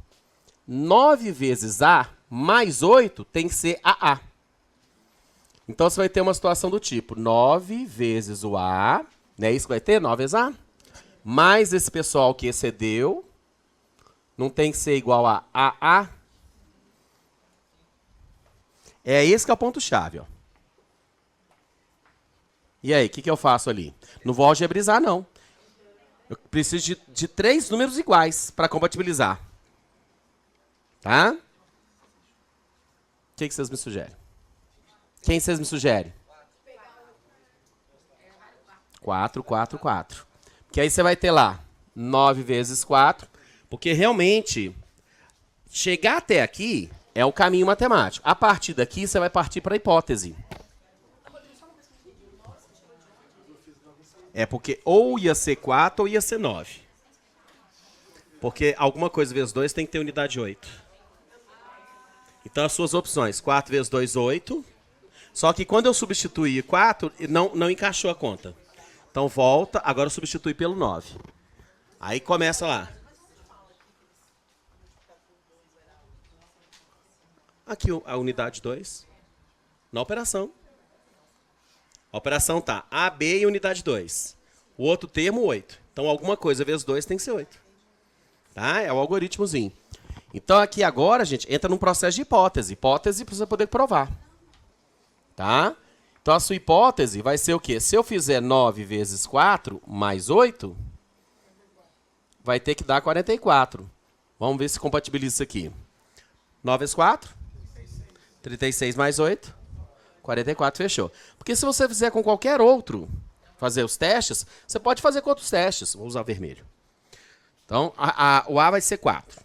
A: 9 vezes A mais 8 tem que ser AA. Então, você vai ter uma situação do tipo 9 vezes o A, não é isso que vai ter? 9 vezes A, mais esse pessoal que excedeu, não tem que ser igual a AA? É esse que é o ponto-chave, ó. E aí, o que eu faço ali? Não vou algebrizar, não. Eu preciso de 3 números iguais para compatibilizar. Tá? O que vocês me sugerem? Quem vocês me sugerem? 4, 4, 4. Porque aí você vai ter lá 9 vezes 4. Porque realmente, chegar até aqui é o caminho matemático. A partir daqui, você vai partir para a hipótese. É porque ou ia ser 4 ou ia ser 9. Porque alguma coisa vezes 2 tem que ter unidade 8. Então, as suas opções, 4 vezes 2, 8. Só que quando eu substituí 4, não encaixou a conta. Então, volta, agora eu substitui pelo 9. Aí começa lá. Aqui a unidade 2. Na operação. A operação tá AB e unidade 2. O outro termo, 8. Então, alguma coisa vezes 2 tem que ser 8. Tá? É o algoritmozinho. Então, aqui agora, gente, entra num processo de hipótese. Hipótese para você poder provar. Tá? Então, a sua hipótese vai ser o quê? Se eu fizer 9 vezes 4 mais 8, vai ter que dar 44. Vamos ver se compatibiliza isso aqui. 9 vezes 4? 36 mais 8? 44, fechou. Porque se você fizer com qualquer outro, fazer os testes, você pode fazer com outros testes. Vou usar vermelho. Então, o A vai ser 4.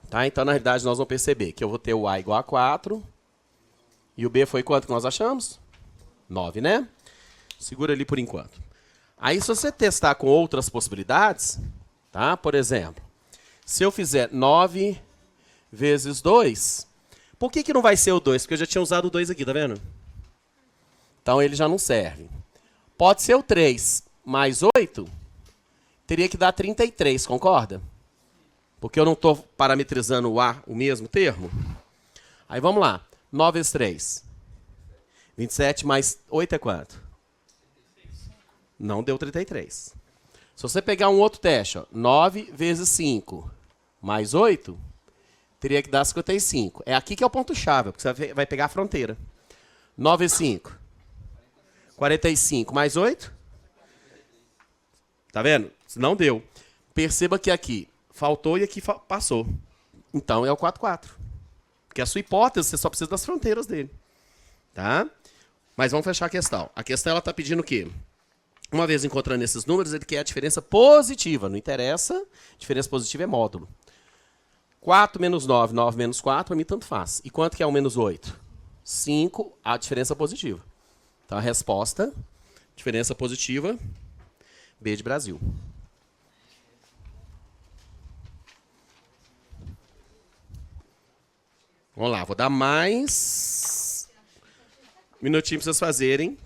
A: Tá? Então, na realidade, nós vamos perceber que eu vou ter o A igual a 4. E o B foi quanto que nós achamos? 9, né? Segura ali por enquanto. Aí, se você testar com outras possibilidades, tá? Por exemplo, se eu fizer 9 vezes 2, por que não vai ser o 2? Porque eu já tinha usado o 2 aqui, tá vendo? Então, ele já não serve. Pode ser o 3 mais 8, teria que dar 33, concorda? Porque eu não estou parametrizando o A, o mesmo termo. Aí, vamos lá. 9 vezes 3. 27 mais 8 é quanto? Não deu 33. Se você pegar um outro teste, ó, 9 vezes 5 mais 8, teria que dar 55. É aqui que é o ponto-chave, porque você vai pegar a fronteira. 9 vezes 5. 45 mais 8. Tá vendo? Não deu. Perceba que aqui faltou e aqui passou. Então é o 44. Porque a sua hipótese, você só precisa das fronteiras dele. Tá? Mas vamos fechar a questão. A questão ela está pedindo o quê? Uma vez encontrando esses números, ele quer a diferença positiva. Não interessa, diferença positiva é módulo. 4 menos 9, 9 menos 4, para mim tanto faz. E quanto que é 1 menos 8? 5, a diferença positiva. Então a resposta, diferença positiva, B de Brasil. Vamos lá, vou dar mais minutinho para vocês fazerem.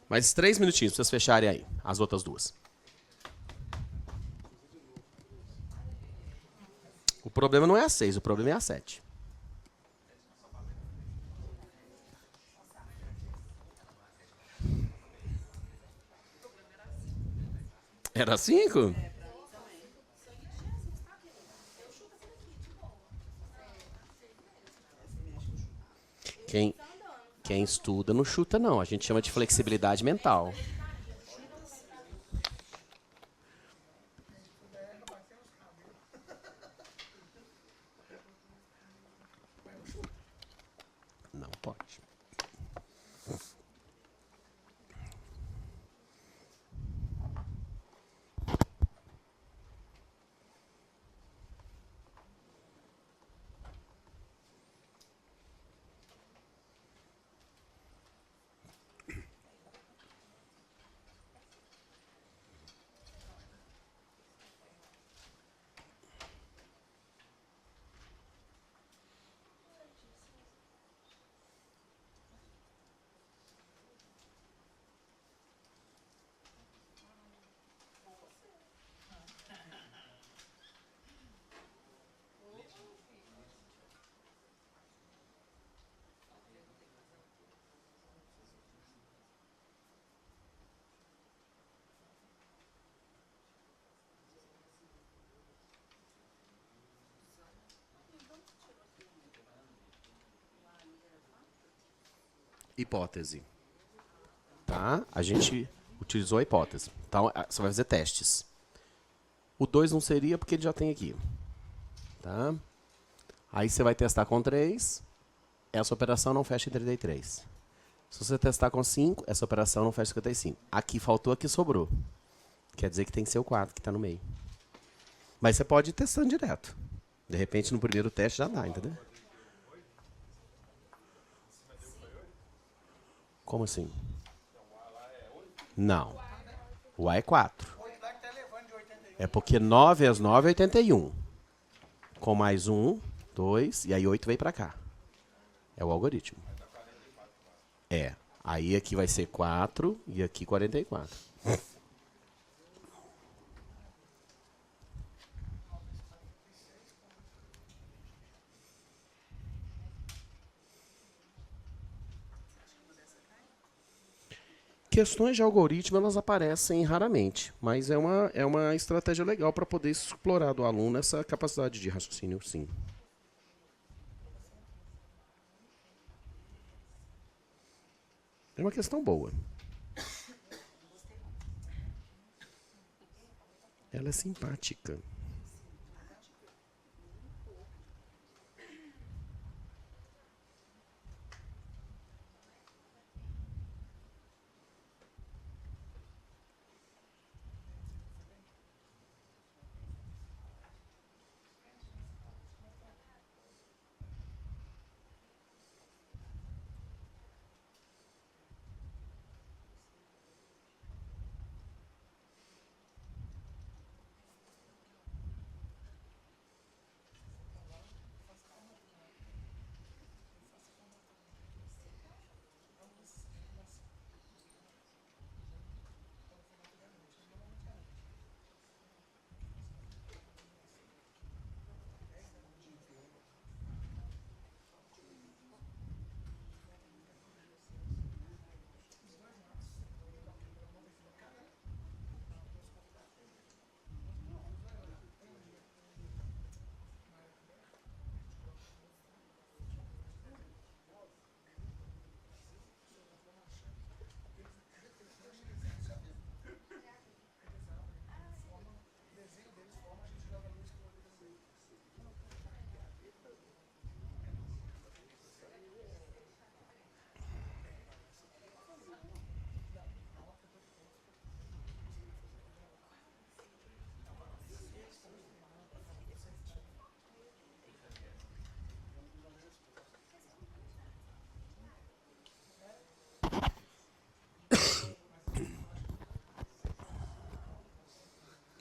A: Mais 3 minutinhos para vocês fecharem aí, as outras duas. O problema não é a 6, o problema é a 7. Era 5? Quem estuda não chuta, não. A gente chama de flexibilidade mental. Não pode. Hipótese. Tá? A gente utilizou a hipótese. Então, você vai fazer testes. O 2 não seria porque ele já tem aqui. Tá? Aí você vai testar com 3. Essa operação não fecha em 33. Se você testar com 5, essa operação não fecha em 55. Aqui faltou, aqui sobrou. Quer dizer que tem que ser o 4 que está no meio. Mas você pode ir testando direto. De repente, no primeiro teste já dá, entendeu? Como assim? Não. O A é 4. É porque 9 vezes 9 é 81. Com mais 1, 2, e aí 8 vem para cá. É o algoritmo. É. Aí aqui vai ser 4 e aqui 44. Questões de algoritmo elas aparecem raramente, mas é uma estratégia legal para poder explorar do aluno essa capacidade de raciocínio, sim. É uma questão boa. Ela é simpática.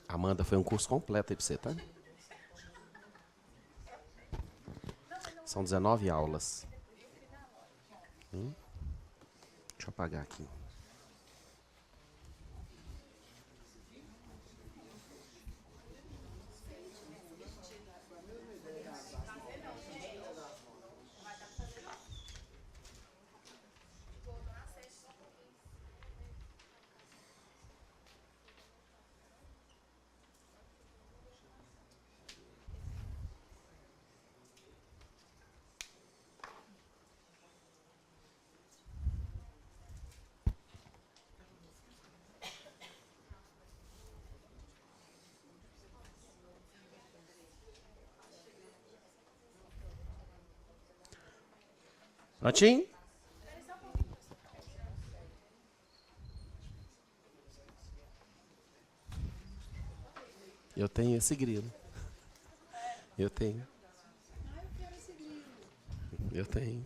A: Amanda, foi um curso completo aí pra você, tá? São 19 aulas. Deixa eu apagar aqui. Prontinho? Eu tenho esse grilo. Eu tenho. Eu tenho.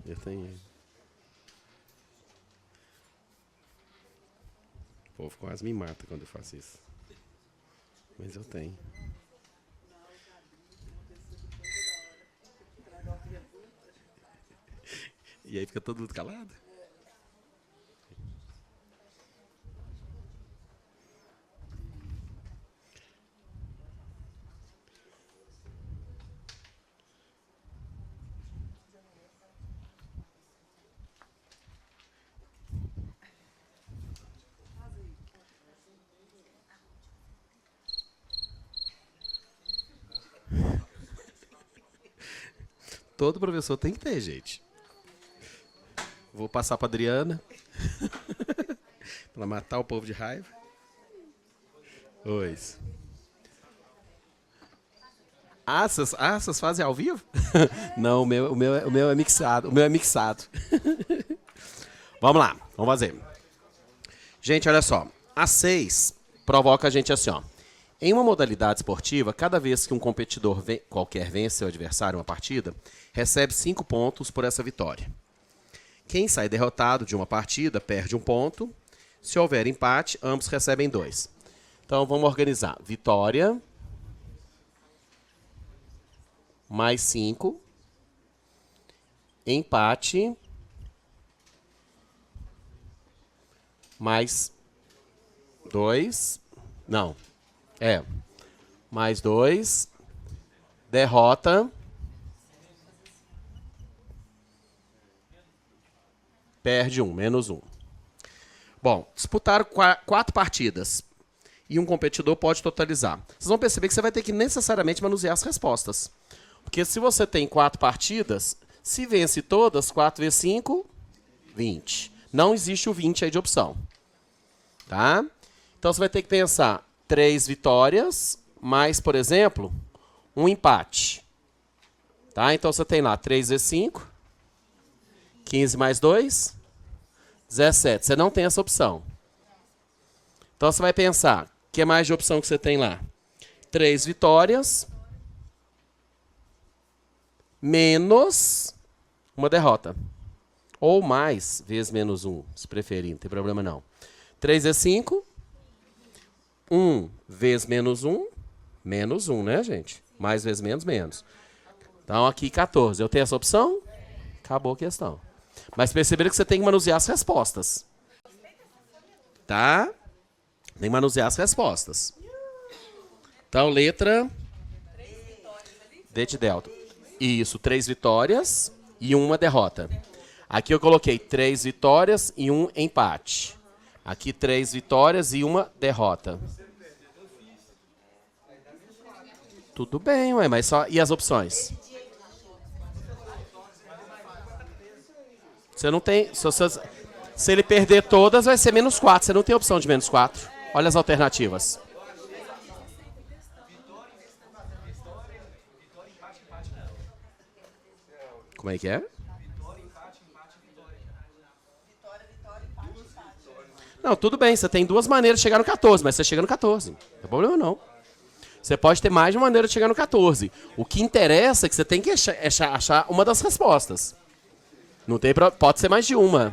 A: Eu tenho. O povo quase me mata quando eu faço isso. Mas eu tenho. E aí fica todo mundo calado. Todo professor tem que ter, gente. Vou passar para Adriana. Para matar o povo de raiva. Oi. Vocês fazem ao vivo? Não, o meu é mixado. O meu é mixado. Vamos lá, vamos fazer. Gente, olha só. A 6 provoca a gente assim, ó. Em uma modalidade esportiva, cada vez que um competidor qualquer vence seu adversário em uma partida, recebe 5 pontos por essa vitória. Quem sai derrotado de uma partida perde 1 ponto. Se houver empate, ambos recebem 2. Então, vamos organizar. Vitória mais 5. Empate mais 2. Não. Mais 2. Derrota. Perde 1, menos 1. Bom, disputaram 4 partidas. E um competidor pode totalizar. Vocês vão perceber que você vai ter que necessariamente manusear as respostas. Porque se você tem 4 partidas, se vence todas, 4 vezes 5, 20. Não existe o 20 aí de opção. Tá? Então você vai ter que pensar 3 vitórias, mais, por exemplo, um empate. Tá? Então você tem lá 3 vezes 5, 15 mais 2, 17. Você não tem essa opção. Então você vai pensar, o que é mais de opção que você tem lá? 3 vitórias, menos uma derrota. Ou mais, vezes menos 1, se preferir, não tem problema não. 3 vezes 5, 1 vezes menos 1, menos 1, né, gente? Mais vezes menos, menos. Então, aqui 14. Eu tenho essa opção? Acabou a questão. Mas perceberam que você tem que manusear as respostas. Tá? Tem que manusear as respostas. Então, letra D de delta. Isso, 3 vitórias e 1 derrota. Aqui eu coloquei 3 vitórias e 1 empate. Aqui 3 vitórias e 1 derrota. Tudo bem, ué, mas só... E as opções? Você não tem... Se ele perder todas, vai ser menos 4. Você não tem opção de menos 4. Olha as alternativas. Como é que é? Não, tudo bem, você tem 2 maneiras de chegar no 14, mas você chega no 14. Não tem problema não. Você pode ter mais de uma maneira de chegar no 14. O que interessa é que você tem que achar uma das respostas. Não tem pode ser mais de uma.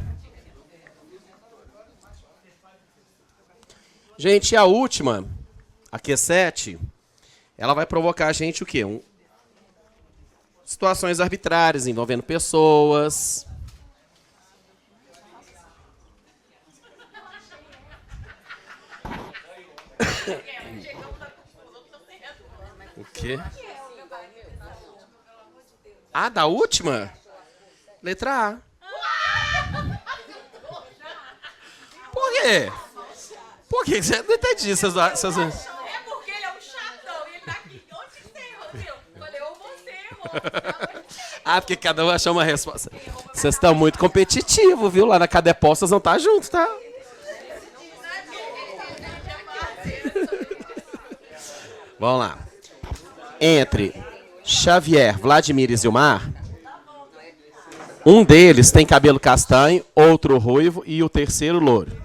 A: Gente, a última, a Q7, ela vai provocar a gente o quê? Situações arbitrárias envolvendo pessoas. O quê? Ah, da última? Letra A. Por quê? Por quê? Você não entendi.
B: É porque ele é um chatão e ele tá aqui. Onde tem, Rodrigo? Falei, ou você,
A: Ah, porque cada um achou uma resposta. Vocês estão muito competitivos, viu? Lá na Cadepol vocês não estão juntos, tá? Vamos lá. Entre Xavier, Vladimir e Zilmar, um deles tem cabelo castanho, outro ruivo e o terceiro louro.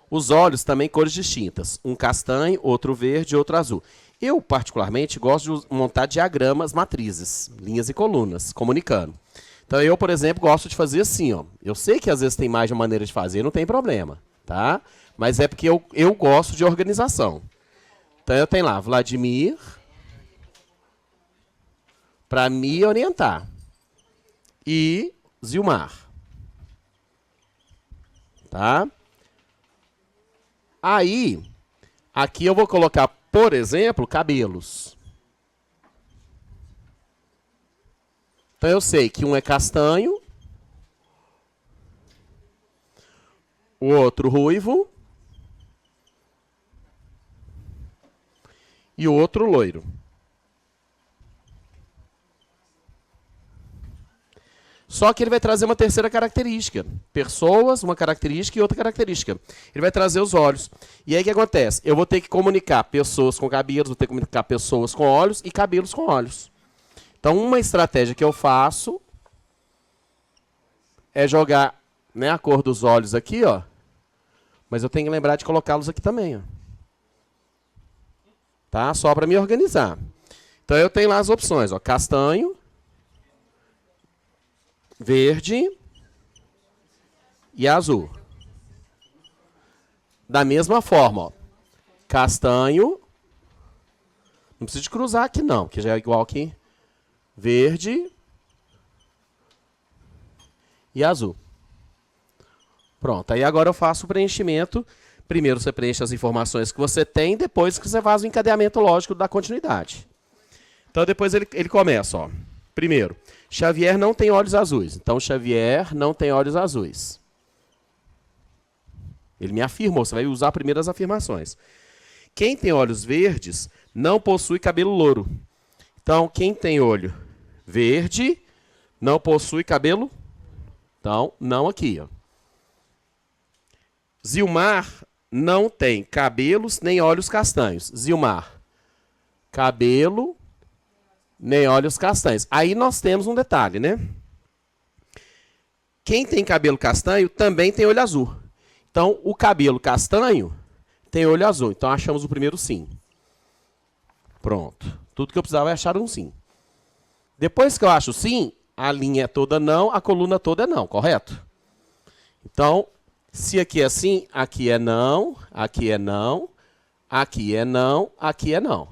A: Os olhos também cores distintas. Um castanho, outro verde e outro azul. Eu, particularmente, gosto de montar diagramas, matrizes, linhas e colunas, comunicando. Então, eu, por exemplo, gosto de fazer assim, ó. Eu sei que às vezes tem mais de uma maneira de fazer, não tem problema, tá? Mas é porque eu gosto de organização. Então, eu tenho lá, Vladimir, para me orientar. E Zilmar. Tá? Aí, aqui eu vou colocar, por exemplo, cabelos. Então eu sei que um é castanho, o outro ruivo e o outro loiro. Só que ele vai trazer uma terceira característica. Pessoas, uma característica e outra característica. Ele vai trazer os olhos. E aí o que acontece? Eu vou ter que comunicar pessoas com cabelos, vou ter que comunicar pessoas com olhos e cabelos com olhos. Então, uma estratégia que eu faço é jogar, né, a cor dos olhos aqui, ó. Mas eu tenho que lembrar de colocá-los aqui também, ó. Tá? Só para me organizar. Então, eu tenho lá as opções, ó. Castanho, verde e azul. Da mesma forma, ó. Castanho. Não precisa de cruzar aqui, não, que já é igual aqui. Verde e azul. Pronto, aí agora eu faço o preenchimento. Primeiro você preenche as informações que você tem, depois que você faz o encadeamento lógico da continuidade. Então depois ele começa, ó. Primeiro, Xavier não tem olhos azuis. Então Xavier não tem olhos azuis. Ele me afirmou, você vai usar primeiro as afirmações. Quem tem olhos verdes não possui cabelo louro. Então, quem tem olho verde não possui cabelo? Então, não aqui, ó. Zilmar não tem cabelos nem olhos castanhos. Zilmar, cabelo nem olhos castanhos. Aí nós temos um detalhe, né? Quem tem cabelo castanho também tem olho azul. Então, o cabelo castanho tem olho azul. Então, achamos o primeiro sim. Pronto. Tudo que eu precisava é achar um sim. Depois que eu acho sim, a linha é toda não, a coluna toda é não, correto? Então, se aqui é sim, aqui é não, aqui é não, aqui é não, aqui é não.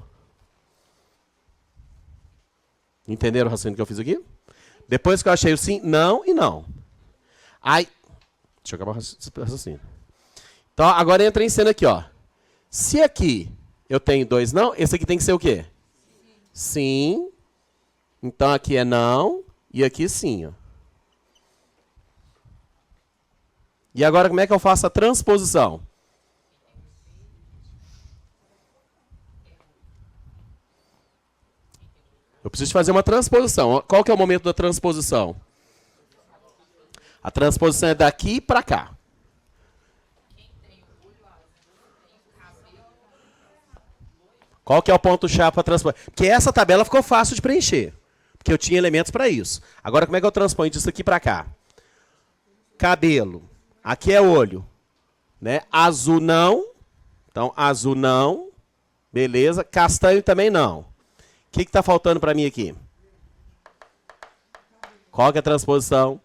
A: Entenderam o raciocínio que eu fiz aqui? Depois que eu achei o sim, não e não. Aí, deixa eu acabar o raciocínio. Então, agora entra em cena aqui, ó. Se aqui eu tenho dois não, esse aqui tem que ser o quê? Sim. Então, aqui é não e aqui sim, ó. E agora, como é que eu faço a transposição? Eu preciso fazer uma transposição. Qual que é o momento da transposição? A transposição é daqui para cá. Qual que é o ponto-chave para transpor? Porque essa tabela ficou fácil de preencher. Porque eu tinha elementos para isso. Agora, como é que eu transponho disso aqui para cá? Cabelo. Aqui é olho. Né? Azul não. Então, azul não. Beleza. Castanho também não. O que está faltando para mim aqui? Qual que é a transposição?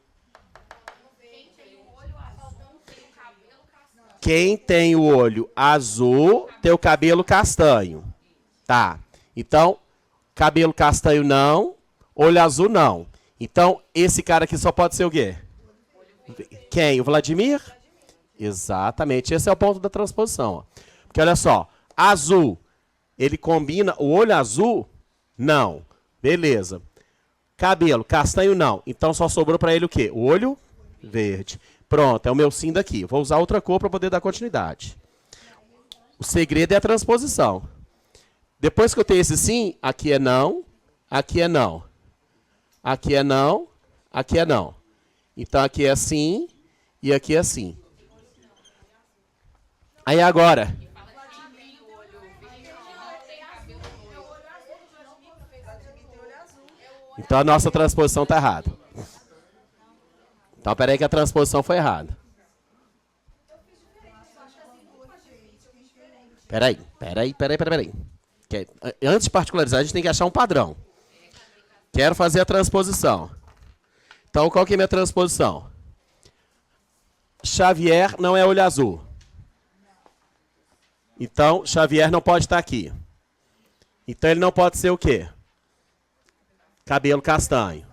A: Quem tem o olho azul tem o cabelo castanho. Tá. Então, cabelo castanho não, olho azul não. Então, esse cara aqui só pode ser o quê? Quem? O Vladimir? Exatamente. Esse é o ponto da transposição. Ó. Porque olha só, azul, ele combina o olho azul? Não. Beleza. Cabelo castanho não. Então, só sobrou para ele o quê? O olho verde. Pronto, é o meu sim daqui. Vou usar outra cor para poder dar continuidade. O segredo é a transposição. Depois que eu tenho esse sim, aqui é não, aqui é não. Aqui é não, aqui é não. Então aqui é sim e aqui é sim. Aí agora. Então a nossa transposição está errada. Então peraí que a transposição foi errada. Peraí. Que, antes de particularizar, a gente tem que achar um padrão. Quero fazer a transposição. Então, qual que é a minha transposição? Xavier não é olho azul. Então, Xavier não pode estar aqui. Então, ele não pode ser o quê? Cabelo castanho.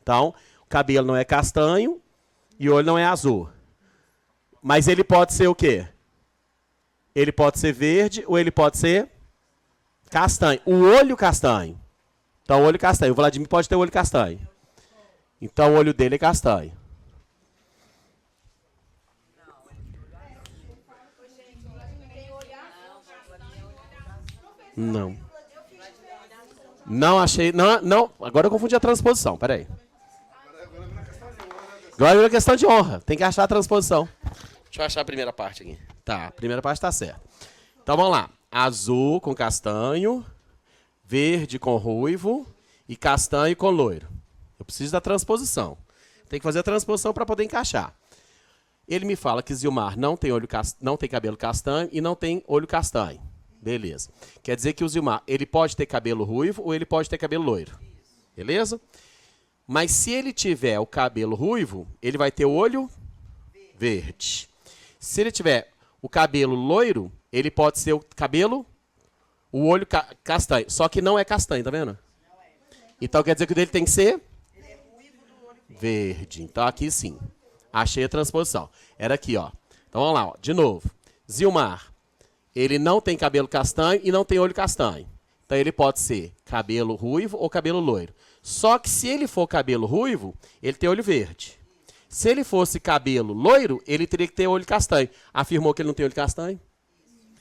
A: Então, o cabelo não é castanho e o olho não é azul. Mas ele pode ser o quê? Ele pode ser verde ou ele pode ser castanho. O olho castanho. Então, o olho castanho. O Vladimir pode ter o olho castanho. Então, o olho dele é castanho. Não. Não achei. Não. Agora eu confundi a transposição. Peraí. Agora é uma questão de honra. Tem que achar a transposição. Deixa eu achar a primeira parte aqui. Tá, a primeira parte tá certa. Então vamos lá. Azul com castanho, verde com ruivo e castanho com loiro. Eu preciso da transposição. Tem que fazer a transposição para poder encaixar. Ele me fala que Zilmar não tem cabelo castanho e não tem olho castanho. Beleza. Quer dizer que o Zilmar, ele pode ter cabelo ruivo ou ele pode ter cabelo loiro. Beleza? Mas se ele tiver o cabelo ruivo, ele vai ter o olho verde. Se ele tiver o cabelo loiro, ele pode ser o olho castanho. Só que não é castanho, tá vendo? Então quer dizer que o dele tem que ser verde. Então aqui sim. Achei a transposição. Era aqui, ó. Então vamos lá, ó. De novo. Zilmar, ele não tem cabelo castanho e não tem olho castanho. Então ele pode ser cabelo ruivo ou cabelo loiro. Só que se ele for cabelo ruivo, ele tem olho verde. Se ele fosse cabelo loiro, ele teria que ter olho castanho. Afirmou que ele não tem olho castanho?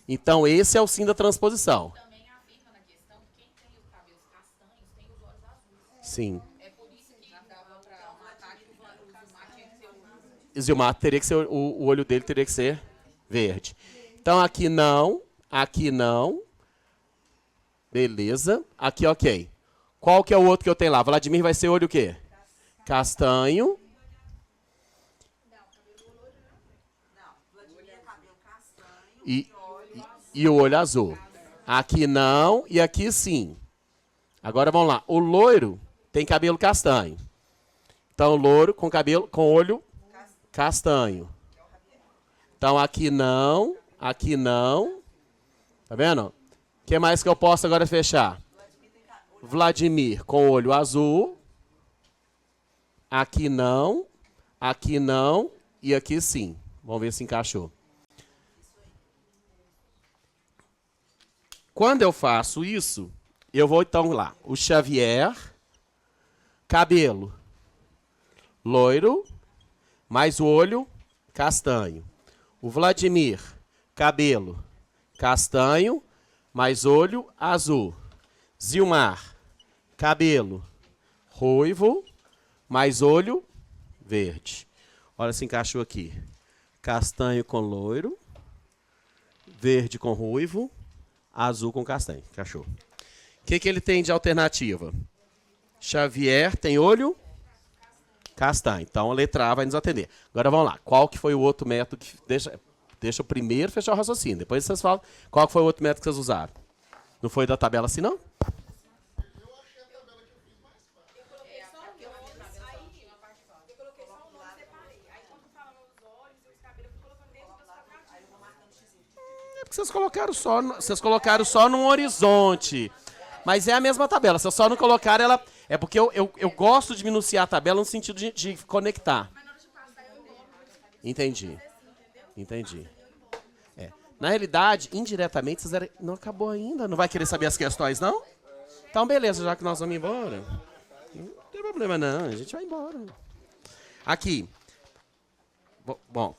A: Então esse é o sim da transposição.
B: Também afirma na questão que quem tem os cabelos castanhos tem os olhos azuis.
A: Sim.
B: É por isso que dava para matar que o Zilmar tinha que ser o
A: Zilmar teria que ser, o olho dele teria que ser verde. Então aqui não, aqui não. Beleza. Aqui ok. Qual que é o outro que eu tenho lá? Vladimir vai ser olho o quê? Castanho. E o olho azul. Aqui não e aqui sim. Agora vamos lá. O loiro tem cabelo castanho. Então loiro com olho castanho. Então aqui não, aqui não. Tá vendo? O que mais que eu posso agora fechar? Vladimir com olho azul. Aqui não e aqui sim. Vamos ver se encaixou. Quando eu faço isso, eu vou então lá. O Xavier, cabelo loiro, mais o olho castanho. O Vladimir, cabelo castanho, mais olho azul. Zilmar, cabelo ruivo, mais olho verde. Olha se encaixou aqui. Castanho com loiro, verde com ruivo, azul com castanho. Encaixou. O que ele tem de alternativa? Xavier tem olho castanho. Então a letra A vai nos atender. Agora vamos lá. Qual que foi o outro método que... Deixa eu primeiro fechar o raciocínio. Depois vocês falam qual que foi o outro método que vocês usaram. Não foi da tabela assim, não? Vocês colocaram só num horizonte. Mas é a mesma tabela. Vocês só não colocaram ela... É porque eu gosto de minuciar a tabela no sentido de conectar. Entendi. É. Na realidade, indiretamente, vocês não acabou ainda. Não vai querer saber as questões, não? Então, beleza, já que nós vamos embora. Não tem problema, não. A gente vai embora. Aqui. Bom,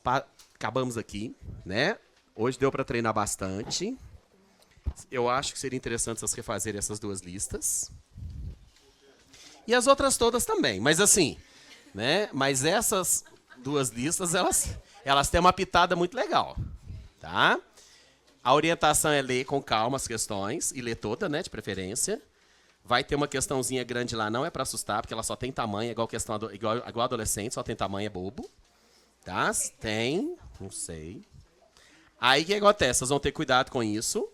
A: acabamos aqui, né? Hoje deu para treinar bastante. Eu acho que seria interessante vocês refazerem essas duas listas. E as outras todas também. Mas assim, né? Mas essas duas listas, elas têm uma pitada muito legal. Tá? A orientação é ler com calma as questões. E ler toda, né? De preferência. Vai ter uma questãozinha grande lá, não é para assustar, porque ela só tem tamanho, igual adolescente, só tem tamanho, é bobo. Tá? Tem, não sei. Aí o que acontece? Vocês vão ter cuidado com isso.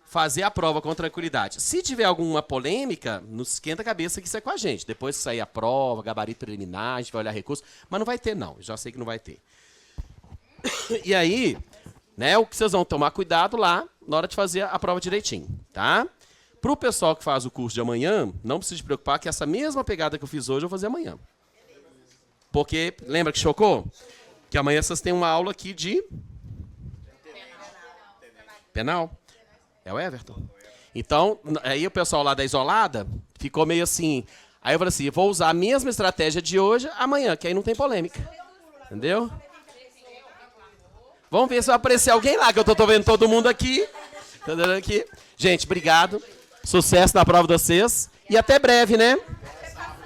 A: Fazer a prova com tranquilidade. Se tiver alguma polêmica, não esquenta a cabeça que isso é com a gente. Depois que sair a prova, gabarito preliminar, a gente vai olhar recurso. Mas não vai ter, não. Já sei que não vai ter. E aí, né, o que vocês vão tomar cuidado lá na hora de fazer a prova direitinho, tá? Para o pessoal que faz o curso de amanhã, não precisa se preocupar que essa mesma pegada que eu fiz hoje eu vou fazer amanhã. Porque, lembra que chocou? Que amanhã vocês têm uma aula aqui de... Penal. É o Everton. Então, aí o pessoal lá da Isolada ficou meio assim. Aí eu falei assim, vou usar a mesma estratégia de hoje amanhã, que aí não tem polêmica. Entendeu? Vamos ver se vai aparecer alguém lá, que eu tô vendo todo mundo aqui. Entendeu? Aqui. Gente, obrigado. Sucesso na prova de vocês. E até breve, né?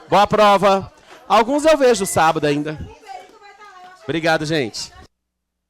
A: Boa prova. Alguns eu vejo sábado ainda. Obrigado, gente.